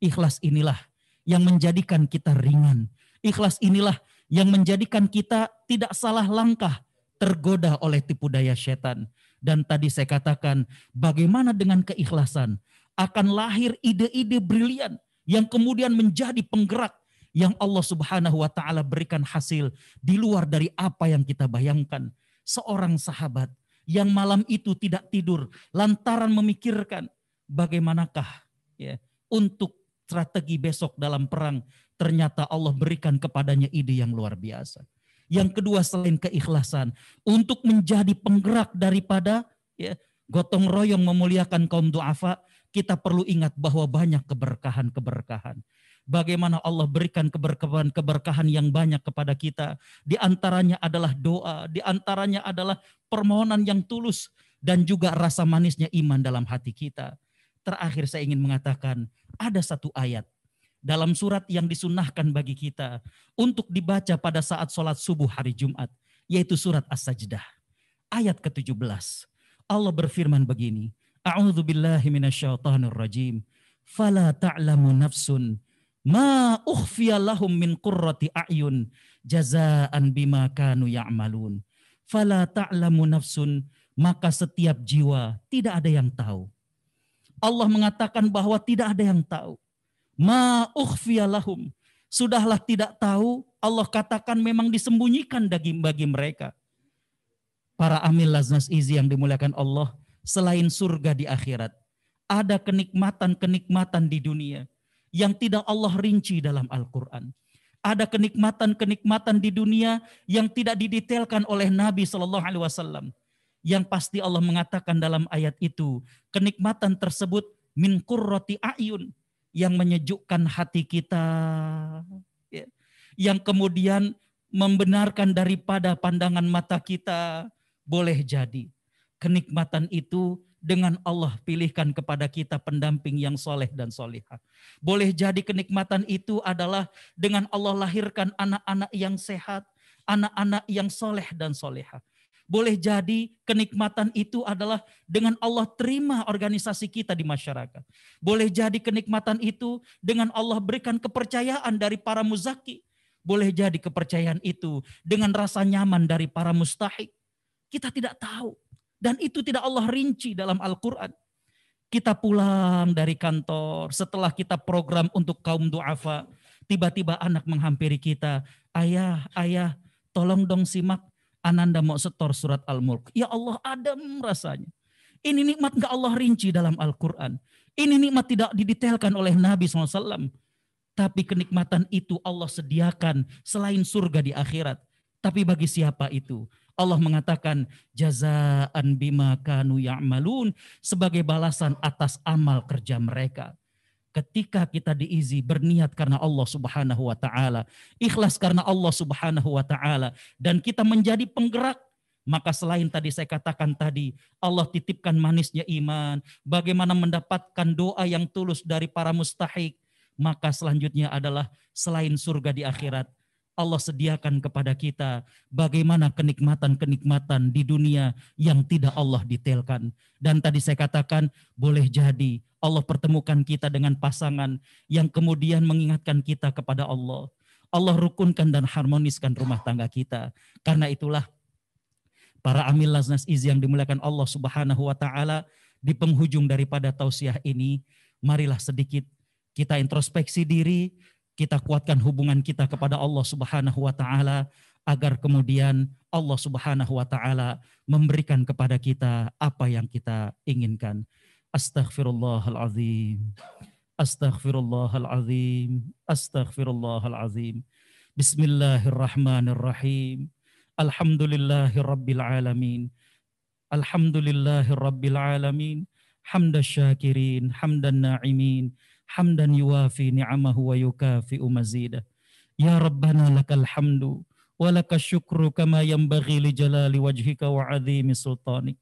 S1: Ikhlas inilah yang menjadikan kita ringan. Ikhlas inilah yang menjadikan kita tidak salah langkah tergoda oleh tipu daya setan. Dan tadi saya katakan bagaimana dengan keikhlasan akan lahir ide-ide brilian yang kemudian menjadi penggerak yang Allah Subhanahu wa taala berikan hasil di luar dari apa yang kita bayangkan. Seorang sahabat yang malam itu tidak tidur lantaran memikirkan bagaimanakah, ya, untuk strategi besok dalam perang, ternyata Allah berikan kepadanya ide yang luar biasa. Yang kedua, selain keikhlasan, untuk menjadi penggerak daripada, ya, gotong royong memuliakan kaum du'afa, kita perlu ingat bahwa banyak keberkahan-keberkahan. Bagaimana Allah berikan keberkahan yang banyak kepada kita. Di antaranya adalah doa, di antaranya adalah permohonan yang tulus, dan juga rasa manisnya iman dalam hati kita. Terakhir saya ingin mengatakan, ada satu ayat dalam surat yang disunnahkan bagi kita untuk dibaca pada saat sholat subuh hari Jumat, yaitu surat As-Sajdah. Ayat ke-17. Allah berfirman begini, A'udzu billahi minasyaitonir rajim. Fala ta'lamu nafsun ma ukhfiya lahum min qurrati a'yun jazaan bima kanu ya'malun. Fala ta'lamu nafsun, maka setiap jiwa tidak ada yang tahu. Allah mengatakan bahwa tidak ada yang tahu. Ma ukhfiya lahum, sudahlah tidak tahu, Allah katakan memang disembunyikan bagi mereka. Para amil laznas IZI yang dimuliakan Allah, selain surga di akhirat, ada kenikmatan-kenikmatan di dunia yang tidak Allah rinci dalam Al-Quran. Ada kenikmatan-kenikmatan di dunia yang tidak didetailkan oleh Nabi SAW. Yang pasti Allah mengatakan dalam ayat itu, kenikmatan tersebut min qurrati a'yun, yang menyejukkan hati kita, ya, yang kemudian membenarkan daripada pandangan mata kita. Boleh jadi kenikmatan itu dengan Allah pilihkan kepada kita pendamping yang soleh dan solihah. Boleh jadi kenikmatan itu adalah dengan Allah lahirkan anak-anak yang sehat, anak-anak yang soleh dan solehah. Boleh jadi kenikmatan itu adalah dengan Allah terima organisasi kita di masyarakat. Boleh jadi kenikmatan itu dengan Allah berikan kepercayaan dari para muzaki. Boleh jadi kepercayaan itu dengan rasa nyaman dari para mustahik. Kita tidak tahu. Dan itu tidak Allah rinci dalam Al-Quran. Kita pulang dari kantor, setelah kita program untuk kaum du'afa, tiba-tiba anak menghampiri kita. Ayah, tolong dong simak. Ananda mau setor surat Al-Mulk. Ya Allah, adem rasanya. Ini nikmat gak Allah rinci dalam Al-Quran. Ini nikmat tidak didetailkan oleh Nabi SAW. Tapi kenikmatan itu Allah sediakan selain surga di akhirat. Tapi bagi siapa itu? Allah mengatakan jazaan bima kanu ya'malun, sebagai balasan atas amal kerja mereka. Ketika kita diizi berniat karena Allah Subhanahu wa taala, ikhlas karena Allah Subhanahu wa taala, dan kita menjadi penggerak, maka selain tadi saya katakan tadi, Allah titipkan manisnya iman, bagaimana mendapatkan doa yang tulus dari para mustahik, maka selanjutnya adalah selain surga di akhirat, Allah sediakan kepada kita bagaimana kenikmatan-kenikmatan di dunia yang tidak Allah detailkan. Dan tadi saya katakan boleh jadi Allah pertemukan kita dengan pasangan yang kemudian mengingatkan kita kepada Allah. Allah rukunkan dan harmoniskan rumah tangga kita. Karena itulah para amil Laznas Izi yang dimuliakan Allah Subhanahu wa taala, di penghujung daripada tausiah ini, marilah sedikit kita introspeksi diri, kita kuatkan hubungan kita kepada Allah Subhanahu wa taala agar kemudian Allah Subhanahu wa taala memberikan kepada kita apa yang kita inginkan. Astaghfirullahalazim. Astaghfirullahalazim. Astaghfirullahalazim. Bismillahirrahmanirrahim. Alhamdulillahirabbil alamin. Alhamdulillahirabbil alamin. Hamdasyakirin, hamdan na'imin. Hamdan yuwafi ni'amahu wa yukafi'u mazidah. Ya Rabbana lakal hamdu wa lakas syukru kama yanbaghi li jalali wajhika wa 'azimi sultanik.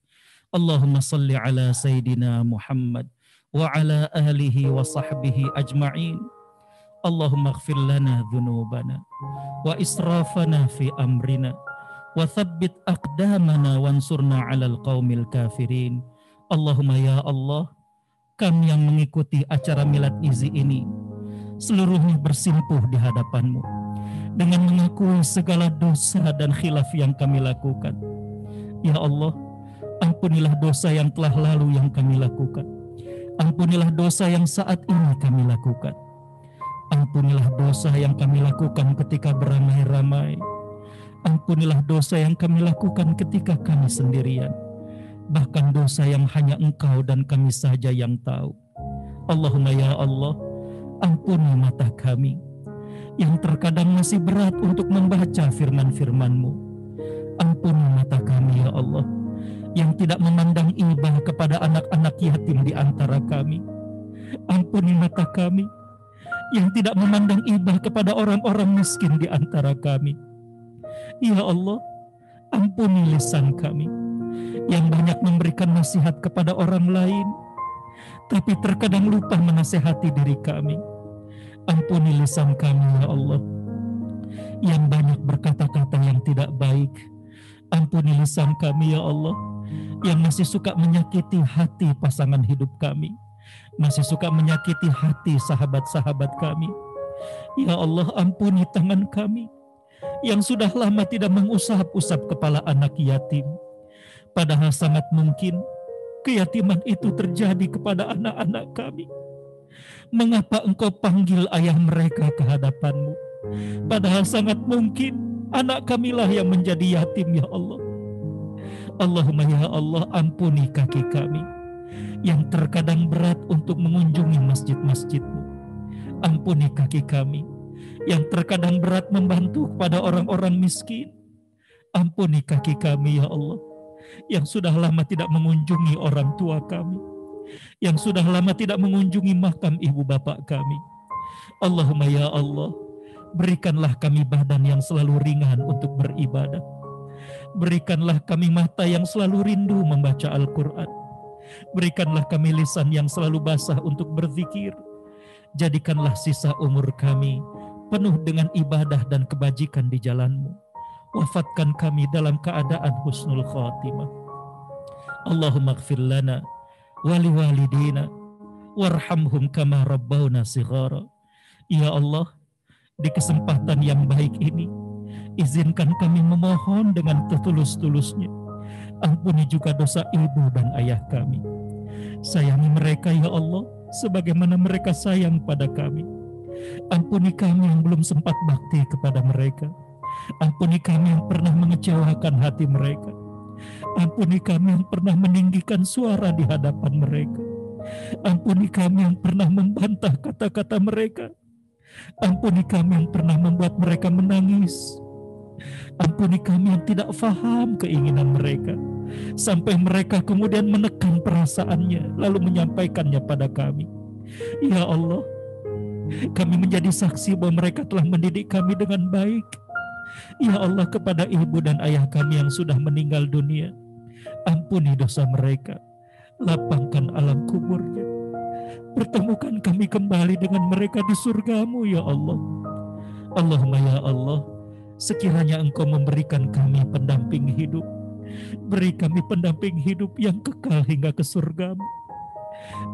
S1: Allahumma salli ala Sayyidina Muhammad wa ala alihi wa sahbihi ajma'in. Allahumma ighfir lana dhunubana wa israfana fi amrina wa thabbit aqdamana wansurna 'alal qaumil kafirin. Allahumma ya Allah, kami yang mengikuti acara Milad Izi ini seluruhnya bersimpuh di hadapan-Mu dengan mengakui segala dosa dan khilaf yang kami lakukan. Ya Allah, ampunilah dosa yang telah lalu yang kami lakukan. Ampunilah dosa yang saat ini kami lakukan. Ampunilah dosa yang kami lakukan ketika beramai-ramai. Ampunilah dosa yang kami lakukan ketika kami sendirian. Bahkan dosa yang hanya Engkau dan kami saja yang tahu. Allahumma ya Allah, ampuni mata kami yang terkadang masih berat untuk membaca firman-firman-Mu. Ampuni mata kami ya Allah yang tidak memandang iba kepada anak-anak yatim di antara kami. Ampuni mata kami yang tidak memandang iba kepada orang-orang miskin di antara kami. Ya Allah, ampuni lisan kami yang banyak memberikan nasihat kepada orang lain, tapi terkadang lupa menasihati diri kami. Ampuni lisan kami ya Allah, yang banyak berkata-kata yang tidak baik. Ampuni lisan kami ya Allah, yang masih suka menyakiti hati pasangan hidup kami, masih suka menyakiti hati sahabat-sahabat kami. Ya Allah, ampuni tangan kami yang sudah lama tidak mengusap-usap kepala anak yatim. Padahal sangat mungkin keyatiman itu terjadi kepada anak-anak kami. Mengapa Engkau panggil ayah mereka ke hadapan-Mu? Padahal sangat mungkin anak kamilah yang menjadi yatim ya Allah. Allahumma ya Allah, ampuni kaki kami yang terkadang berat untuk mengunjungi masjid-masjid-Mu. Ampuni kaki kami yang terkadang berat membantu kepada orang-orang miskin. Ampuni kaki kami ya Allah yang sudah lama tidak mengunjungi orang tua kami, yang sudah lama tidak mengunjungi makam ibu bapak kami. Allahumma ya Allah, berikanlah kami badan yang selalu ringan untuk beribadah. Berikanlah kami mata yang selalu rindu membaca Al-Quran. Berikanlah kami lisan yang selalu basah untuk berzikir. Jadikanlah sisa umur kami penuh dengan ibadah dan kebajikan di jalan-Mu. Wafatkan kami dalam keadaan husnul khatimah. Allahumma ighfir lana wa liwalidina warhamhum kama rabbawna shighara. Ya Allah, di kesempatan yang baik ini, izinkan kami memohon dengan setulus-tulusnya. Ampuni juga dosa ibu dan ayah kami. Sayangi mereka ya Allah, sebagaimana mereka sayang pada kami. Ampuni kami yang belum sempat bakti kepada mereka. Ampuni kami yang pernah mengecewakan hati mereka. Ampuni kami yang pernah meninggikan suara di hadapan mereka. Ampuni kami yang pernah membantah kata-kata mereka. Ampuni kami yang pernah membuat mereka menangis. Ampuni kami yang tidak faham keinginan mereka, sampai mereka kemudian menekan perasaannya lalu menyampaikannya pada kami. Ya Allah, kami menjadi saksi bahwa mereka telah mendidik kami dengan baik. Ya Allah, kepada ibu dan ayah kami yang sudah meninggal dunia, ampuni dosa mereka, lapangkan alam kuburnya, pertemukan kami kembali dengan mereka di surga-Mu ya Allah. Allahumma ya Allah, Sekiranya Engkau memberikan kami pendamping hidup, beri kami pendamping hidup yang kekal hingga ke surga-Mu.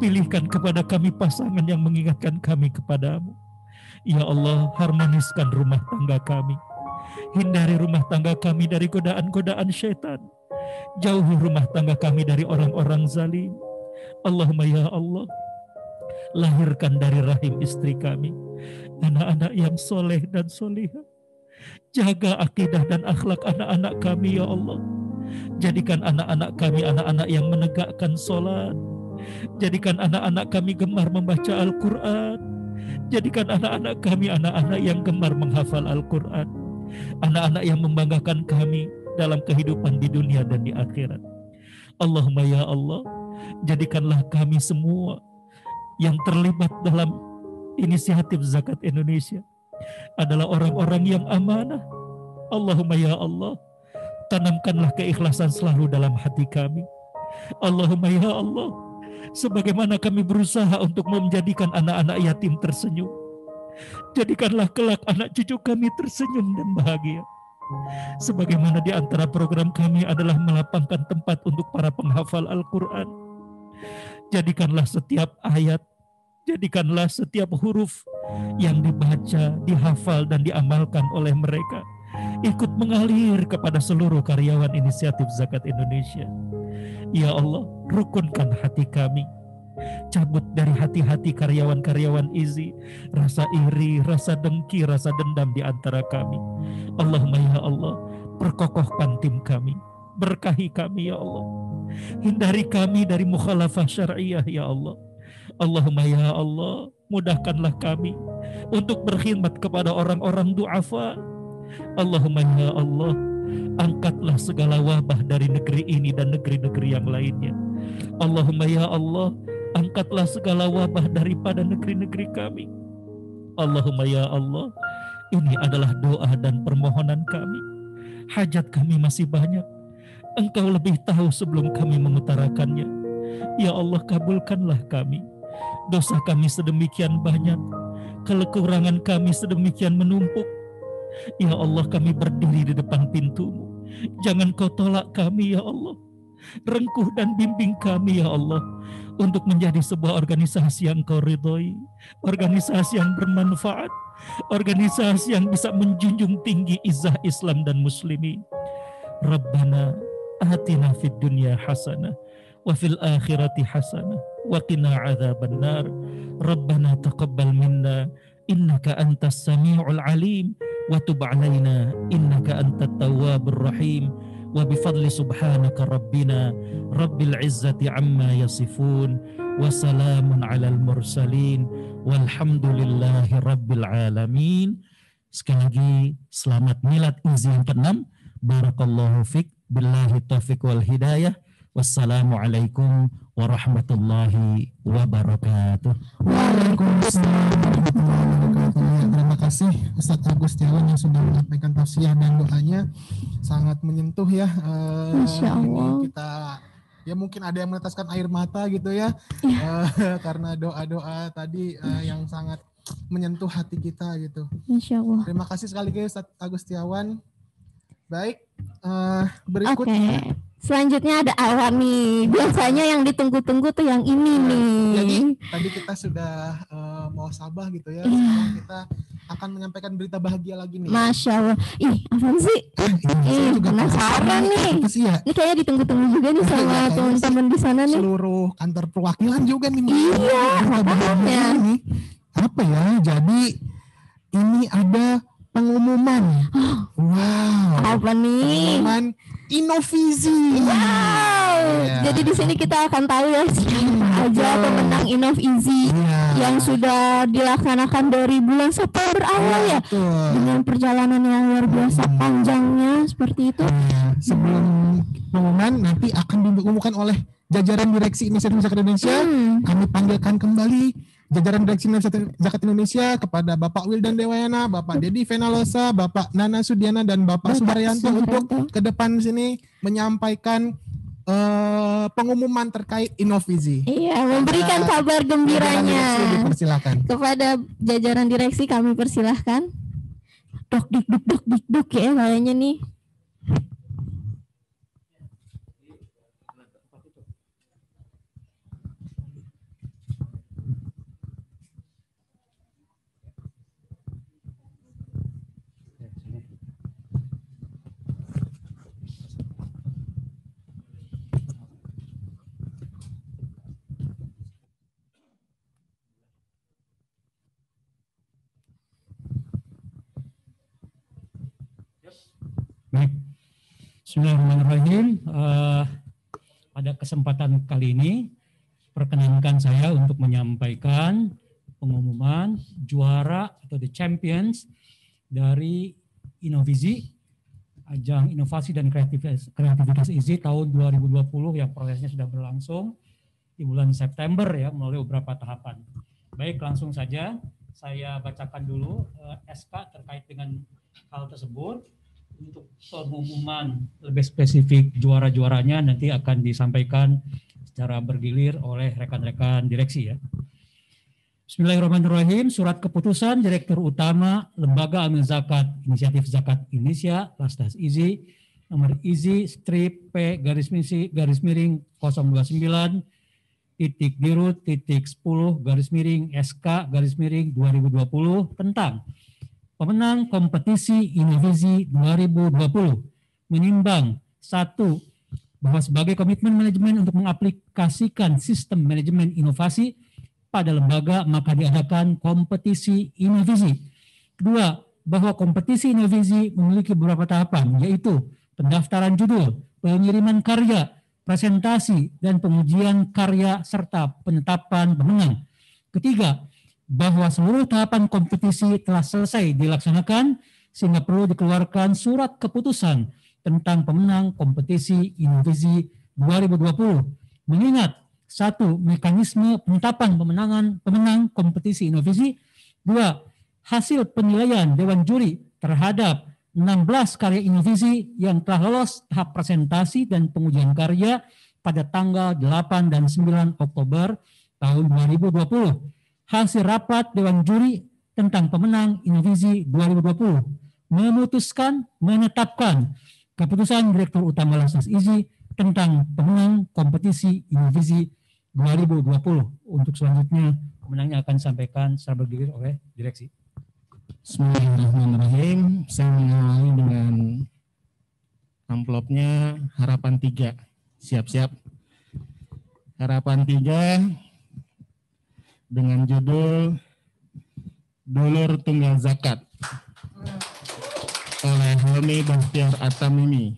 S1: Pilihkan kepada kami pasangan yang mengingatkan kami kepadamu. Ya Allah, harmoniskan rumah tangga kami. Hindari rumah tangga kami dari godaan-godaan syaitan. Jauhi rumah tangga kami dari orang-orang zalim. Allahumma ya Allah, lahirkan dari rahim istri kami anak-anak yang soleh dan solihah. Jaga akidah dan akhlak anak-anak kami ya Allah. Jadikan anak-anak kami anak-anak yang menegakkan sholat. Jadikan anak-anak kami gemar membaca Al-Quran. Jadikan anak-anak kami anak-anak yang gemar menghafal Al-Quran. Anak-anak yang membanggakan kami dalam kehidupan di dunia dan di akhirat. Allahumma ya Allah, jadikanlah kami semua yang terlibat dalam inisiatif Zakat Indonesia adalah orang-orang yang amanah. Allahumma ya Allah, tanamkanlah keikhlasan selalu dalam hati kami. Allahumma ya Allah, sebagaimana kami berusaha untuk menjadikan anak-anak yatim tersenyum, jadikanlah kelak anak cucu kami tersenyum dan bahagia. Sebagaimana di antara program kami adalah melapangkan tempat untuk para penghafal Al-Quran. Jadikanlah setiap ayat, jadikanlah setiap huruf yang dibaca, dihafal, dan diamalkan oleh mereka ikut mengalir kepada seluruh karyawan inisiatif Zakat Indonesia. Ya Allah, rukunkan hati kami. Cabut dari hati-hati karyawan-karyawan IZI rasa iri, rasa dengki, rasa dendam di antara kami. Allahumma ya Allah, perkokohkan tim kami, berkahi kami ya Allah. Hindari kami dari mukhalafah syariah ya Allah. Allahumma ya Allah, mudahkanlah kami untuk berkhidmat kepada orang-orang du'afa. Allahumma ya Allah, angkatlah segala wabah dari negeri ini dan negeri-negeri yang lainnya. Allahumma ya Allah, angkatlah segala wabah daripada negeri-negeri kami. Allahumma ya Allah, ini adalah doa dan permohonan kami. Hajat kami masih banyak. Engkau lebih tahu sebelum kami mengutarakannya. Ya Allah, kabulkanlah kami. Dosa kami sedemikian banyak, kekurangan kami sedemikian menumpuk. Ya Allah, kami berdiri di depan pintu-Mu. Jangan Kau tolak kami ya Allah. Rengkuh dan bimbing kami ya Allah untuk menjadi sebuah organisasi yang Kau ridhoi, organisasi yang bermanfaat, organisasi yang bisa menjunjung tinggi izzah Islam dan muslimin. Rabbana atina fid dunya hasanah wa fil akhirati hasanah wa qina adzabannar. Rabbana taqabbal minna innaka antas samiul alim wa tub alaina innaka antat tawwabur rahim. Wa bifadli subhanaka rabbina rabbil izzati amma yasifun wa salamun alal mursalin walhamdulillahi rabbil alamin. Sekali lagi selamat milad IZI yang ke-6. Barakallahu fiq, billahi taufiq wal hidayah. Wassalamualaikum warahmatullahi wabarakatuh.
S6: Waalaikumsalam warahmatullahi wabarakatuh. Ya, terima kasih Ustadz Agus Setiawan yang sudah menyampaikan tausiah dan doanya, sangat menyentuh ya.
S5: Masya Allah.
S6: Ini kita ya mungkin ada yang meneteskan air mata gitu ya, karena doa-doa tadi yang sangat menyentuh hati kita gitu.
S5: Masya Allah.
S6: Terima kasih sekali lagi Ustadz Agus Setiawan. Baik, berikutnya.
S5: Oke. Selanjutnya ada Awan nih. Biasanya yang ditunggu-tunggu tuh yang ini nih.
S6: Jadi tadi kita sudah mau sabah gitu ya. Sekarang kita akan menyampaikan berita bahagia lagi nih.
S5: Masya Allah. Ih, apaan sih? Penasaran nih. Ini kayaknya ditunggu-tunggu juga nih sama teman-teman di sana nih.
S6: Seluruh kantor perwakilan juga nih.
S5: Iya, makanya.
S6: Apa ya? Jadi ini ada pengumuman. Wow.
S5: Apa nih?
S6: Pengumuman Innovizi.
S5: Wow.
S6: Ya.
S5: Jadi di sini kita akan tahu ya siapa aja pemenang Innovizi yang sudah dilaksanakan dari bulan September awal ya. Dengan perjalanan yang luar biasa panjangnya seperti itu.
S6: Sebelum pengumuman nanti akan diumumkan oleh jajaran direksi Inisiatif Zakat Indonesia. Kami panggilkan kembali jajaran direksi Zakat Indonesia kepada Bapak Wildan Dewayana, Bapak Dedi Venalosa, Bapak Nana Sudiana, dan Bapak Sudaryanto untuk ke depan sini menyampaikan pengumuman terkait Innovizi.
S5: Iya, memberikan kabar gembiranya
S6: dipersilakan.
S5: kepada jajaran direksi. Kami persilahkan. dok ya kayaknya nih.
S7: Baik, Bismillahirrahmanirrahim. Pada kesempatan kali ini, perkenankan saya untuk menyampaikan pengumuman juara atau the champions dari Innovizi, ajang inovasi dan kreativitas IZI tahun 2020 yang prosesnya sudah berlangsung di bulan September ya, melalui beberapa tahapan. Baik, langsung saja saya bacakan dulu SK terkait dengan hal tersebut. Untuk pengumuman lebih spesifik juara-juaranya nanti akan disampaikan secara bergilir oleh rekan-rekan direksi ya. Bismillahirrahmanirrahim. Surat keputusan Direktur Utama Lembaga Amil Zakat Inisiatif Zakat Indonesia Lasdas IZI nomor IZI strip P _029 .0/10 SK _2020 tentang pemenang kompetisi Innovizi 2020 menimbang 1. Bahwa sebagai komitmen manajemen untuk mengaplikasikan sistem manajemen inovasi pada lembaga maka diadakan kompetisi Innovizi. 2. Bahwa kompetisi Innovizi memiliki beberapa tahapan yaitu pendaftaran judul, pengiriman karya, presentasi, dan pengujian karya serta penetapan pemenang. 3. Bahwa seluruh tahapan kompetisi telah selesai dilaksanakan sehingga perlu dikeluarkan surat keputusan tentang pemenang kompetisi Innovizi 2020. Mengingat 1. Mekanisme penetapan pemenang kompetisi Innovizi. 2. Hasil penilaian Dewan Juri terhadap 16 karya Innovizi yang telah lolos tahap presentasi dan pengujian karya pada tanggal 8 dan 9 Oktober tahun 2020. Hasil rapat Dewan Juri tentang pemenang Innovizi 2020 menetapkan keputusan Direktur Utama Lasdas IZI tentang pemenang kompetisi Innovizi 2020. Untuk selanjutnya pemenangnya akan disampaikan secara bergilir oleh direksi.
S2: Bismillahirrahmanirrahim. Saya mengawali dengan amplopnya harapan 3. Siap-siap. Harapan 3 dengan judul Dulur Tunggal Zakat oleh Helmi Bahtiar At-Tamimi.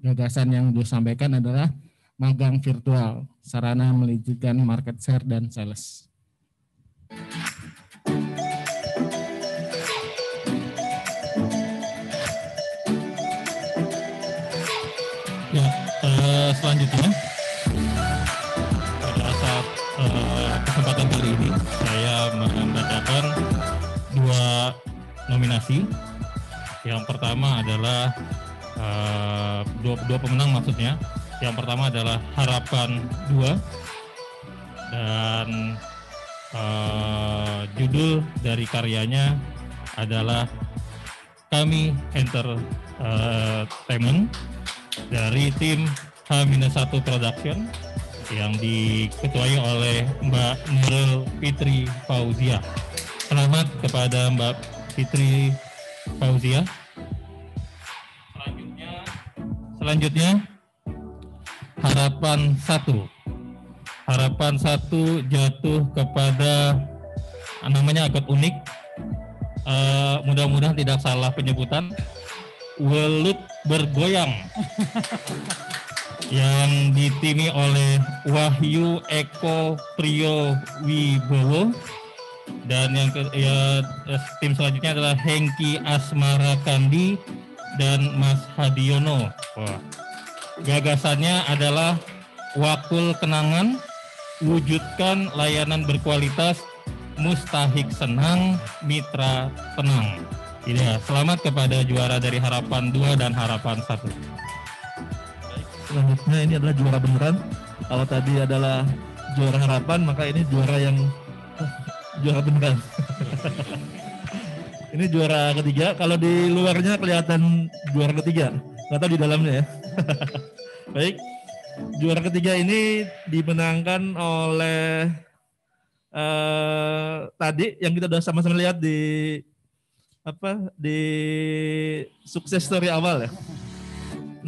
S2: Gagasan yang disampaikan adalah magang virtual, sarana melibatkan market share dan sales.
S14: Ya, selanjutnya pada saat kesempatan kali ini saya membacakan 2 nominasi. Yang pertama adalah dua pemenang maksudnya. Yang pertama adalah Harapan 2 dan judul dari karyanya adalah Kami Entertainment dari tim H-1 Production yang diketuai oleh Mbak Nurul Fitri Fauzia. Selamat kepada Mbak Fitri Fauzia. Selanjutnya Harapan 1. Harapan 1 jatuh kepada namanya agak unik. Mudah-mudahan tidak salah penyebutan. Welut Bergoyang. Yang ditimi oleh Wahyu Eko Priyo Wibowo dan tim selanjutnya adalah Hengki Asmara Kandi dan Mas Hadiono. Wah. Gagasannya adalah Wakul Kenangan, wujudkan layanan berkualitas, mustahik senang, mitra tenang. Ya, selamat kepada juara dari Harapan 2 dan Harapan 1.
S13: Selanjutnya ini adalah juara beneran. Kalau tadi adalah juara harapan, maka ini juara yang juara beneran.
S4: Ini juara ketiga. Kalau di luarnya kelihatan juara ketiga. Nggak tahu di dalamnya ya. Baik. Juara ketiga ini dimenangkan oleh tadi yang kita sudah sama-sama lihat di sukses story awal ya.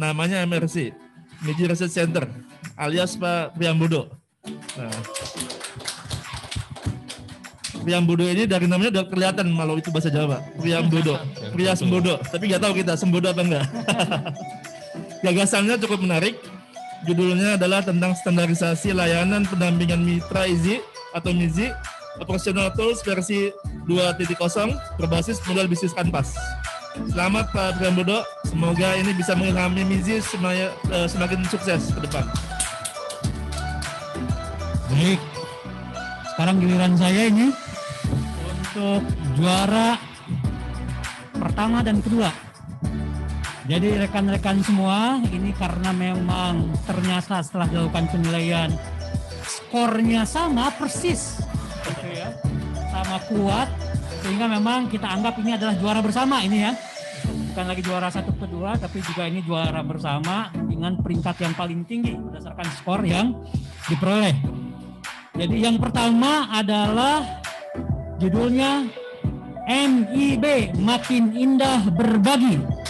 S4: Namanya MRC, Miji Research Center, alias Pak Priambodo. Nah, Priambodo ini dari namanya udah kelihatan kalau itu bahasa Jawa. Priambodo, Pria Sembodo. Tapi nggak tahu kita Sembodo apa enggak. Gagasannya cukup menarik. Judulnya adalah tentang standarisasi layanan pendampingan mitra IZI atau MIZI Operational Tools versi 2.0 berbasis modal bisnis kanvas. Selamat Pak Priambodo, semoga ini bisa mengilhami MIZI semakin sukses ke depan.
S7: Baik, sekarang giliran saya ini untuk juara pertama dan kedua. Jadi rekan-rekan semua, ini karena memang ternyata setelah dilakukan penilaian skornya sama persis, gitu ya, sama kuat, sehingga memang kita anggap ini adalah juara bersama ini ya. Bukan lagi juara satu kedua, tapi juga ini juara bersama dengan peringkat yang paling tinggi berdasarkan skor yang diperoleh. Jadi yang pertama adalah judulnya MIB, Makin Indah Berbagi.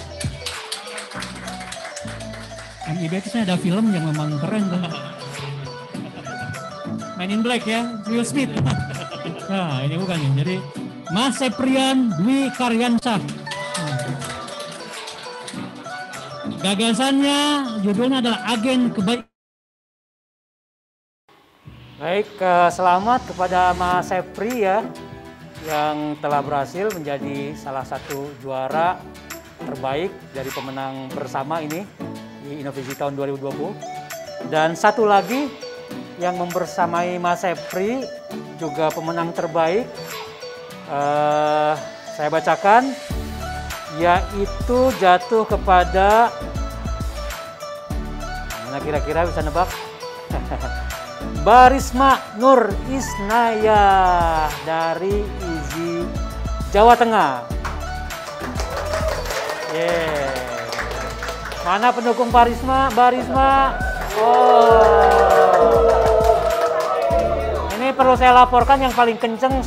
S7: MIB itu ada film yang memang keren tuh. Men in Black ya, Will Smith. Nah ini bukan ya. Jadi Mas Seprian Dwi Karyansyah. Gagasannya judulnya adalah Agen Kebaikan. Baik, selamat kepada Mas Sepri ya yang telah berhasil menjadi salah satu juara terbaik dari pemenang bersama ini di Innovisi tahun 2020. Dan satu lagi yang membersamai Mas Sepri juga pemenang terbaik, saya bacakan, yaitu jatuh kepada, mana kira-kira bisa nebak? Barisma Nur Isnaya dari IZI Jawa Tengah. Yeah. Mana pendukung Barisma? Oh. Ini perlu saya laporkan yang paling kenceng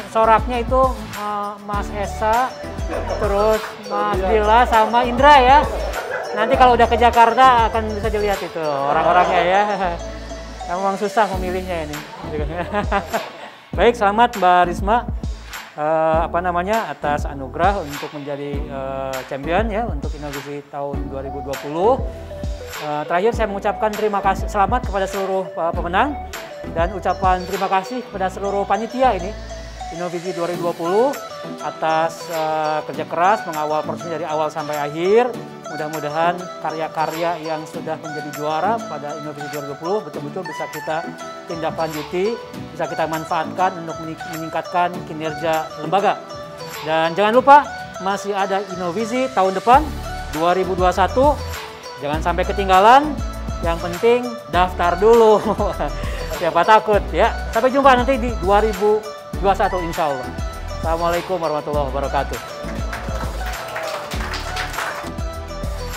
S7: soraknya itu Mas Esa, terus Mas Dila sama Indra ya. Nanti kalau udah ke Jakarta akan bisa dilihat itu orang-orangnya ya. Memang susah memilihnya ini. Baik, selamat Mbak Risma. Atas anugerah untuk menjadi champion ya untuk Innovisi tahun 2020. Terakhir saya mengucapkan terima kasih, selamat kepada seluruh pemenang dan ucapan terima kasih kepada seluruh panitia ini Innovisi 2020 atas kerja keras mengawal proses dari awal sampai akhir. Mudah-mudahan karya-karya yang sudah menjadi juara pada Innovisi 2020 betul-betul bisa kita tindak lanjuti, bisa kita manfaatkan untuk meningkatkan kinerja lembaga. Dan jangan lupa masih ada Innovisi tahun depan 2021. Jangan sampai ketinggalan. Yang penting daftar dulu. Siapa takut ya. Sampai jumpa nanti di 2021 insya Allah. Assalamualaikum warahmatullahi wabarakatuh.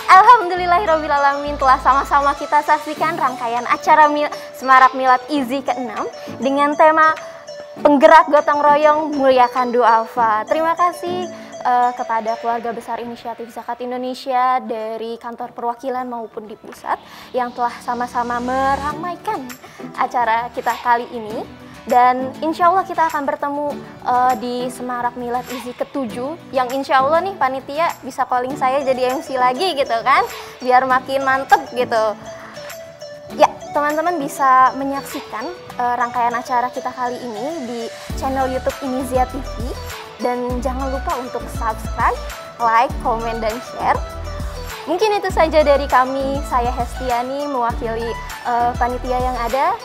S5: Alhamdulillahirrahmanirrahim, telah sama-sama kita saksikan rangkaian acara Semarak Milad IZI ke-6 dengan tema Penggerak Gotong Royong Muliakan Du'afa. Terima kasih kepada keluarga besar Inisiatif Zakat Indonesia dari kantor perwakilan maupun di pusat yang telah sama-sama meramaikan acara kita kali ini. Dan insya Allah kita akan bertemu di Semarak Milad IZI ke-7 yang insya Allah nih panitia bisa calling saya jadi MC lagi gitu kan, biar makin mantep gitu. Ya, teman-teman bisa menyaksikan rangkaian acara kita kali ini di channel YouTube Inizia TV. Dan jangan lupa untuk subscribe, like, komen, dan share. Mungkin itu saja dari kami, saya Hestiani mewakili panitia yang ada.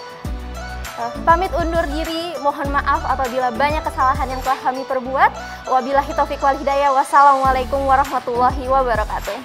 S5: Pamit undur diri, mohon maaf apabila banyak kesalahan yang telah kami perbuat. Wabillahi taufiq wal hidayah. Wassalamualaikum warahmatullahi wabarakatuh.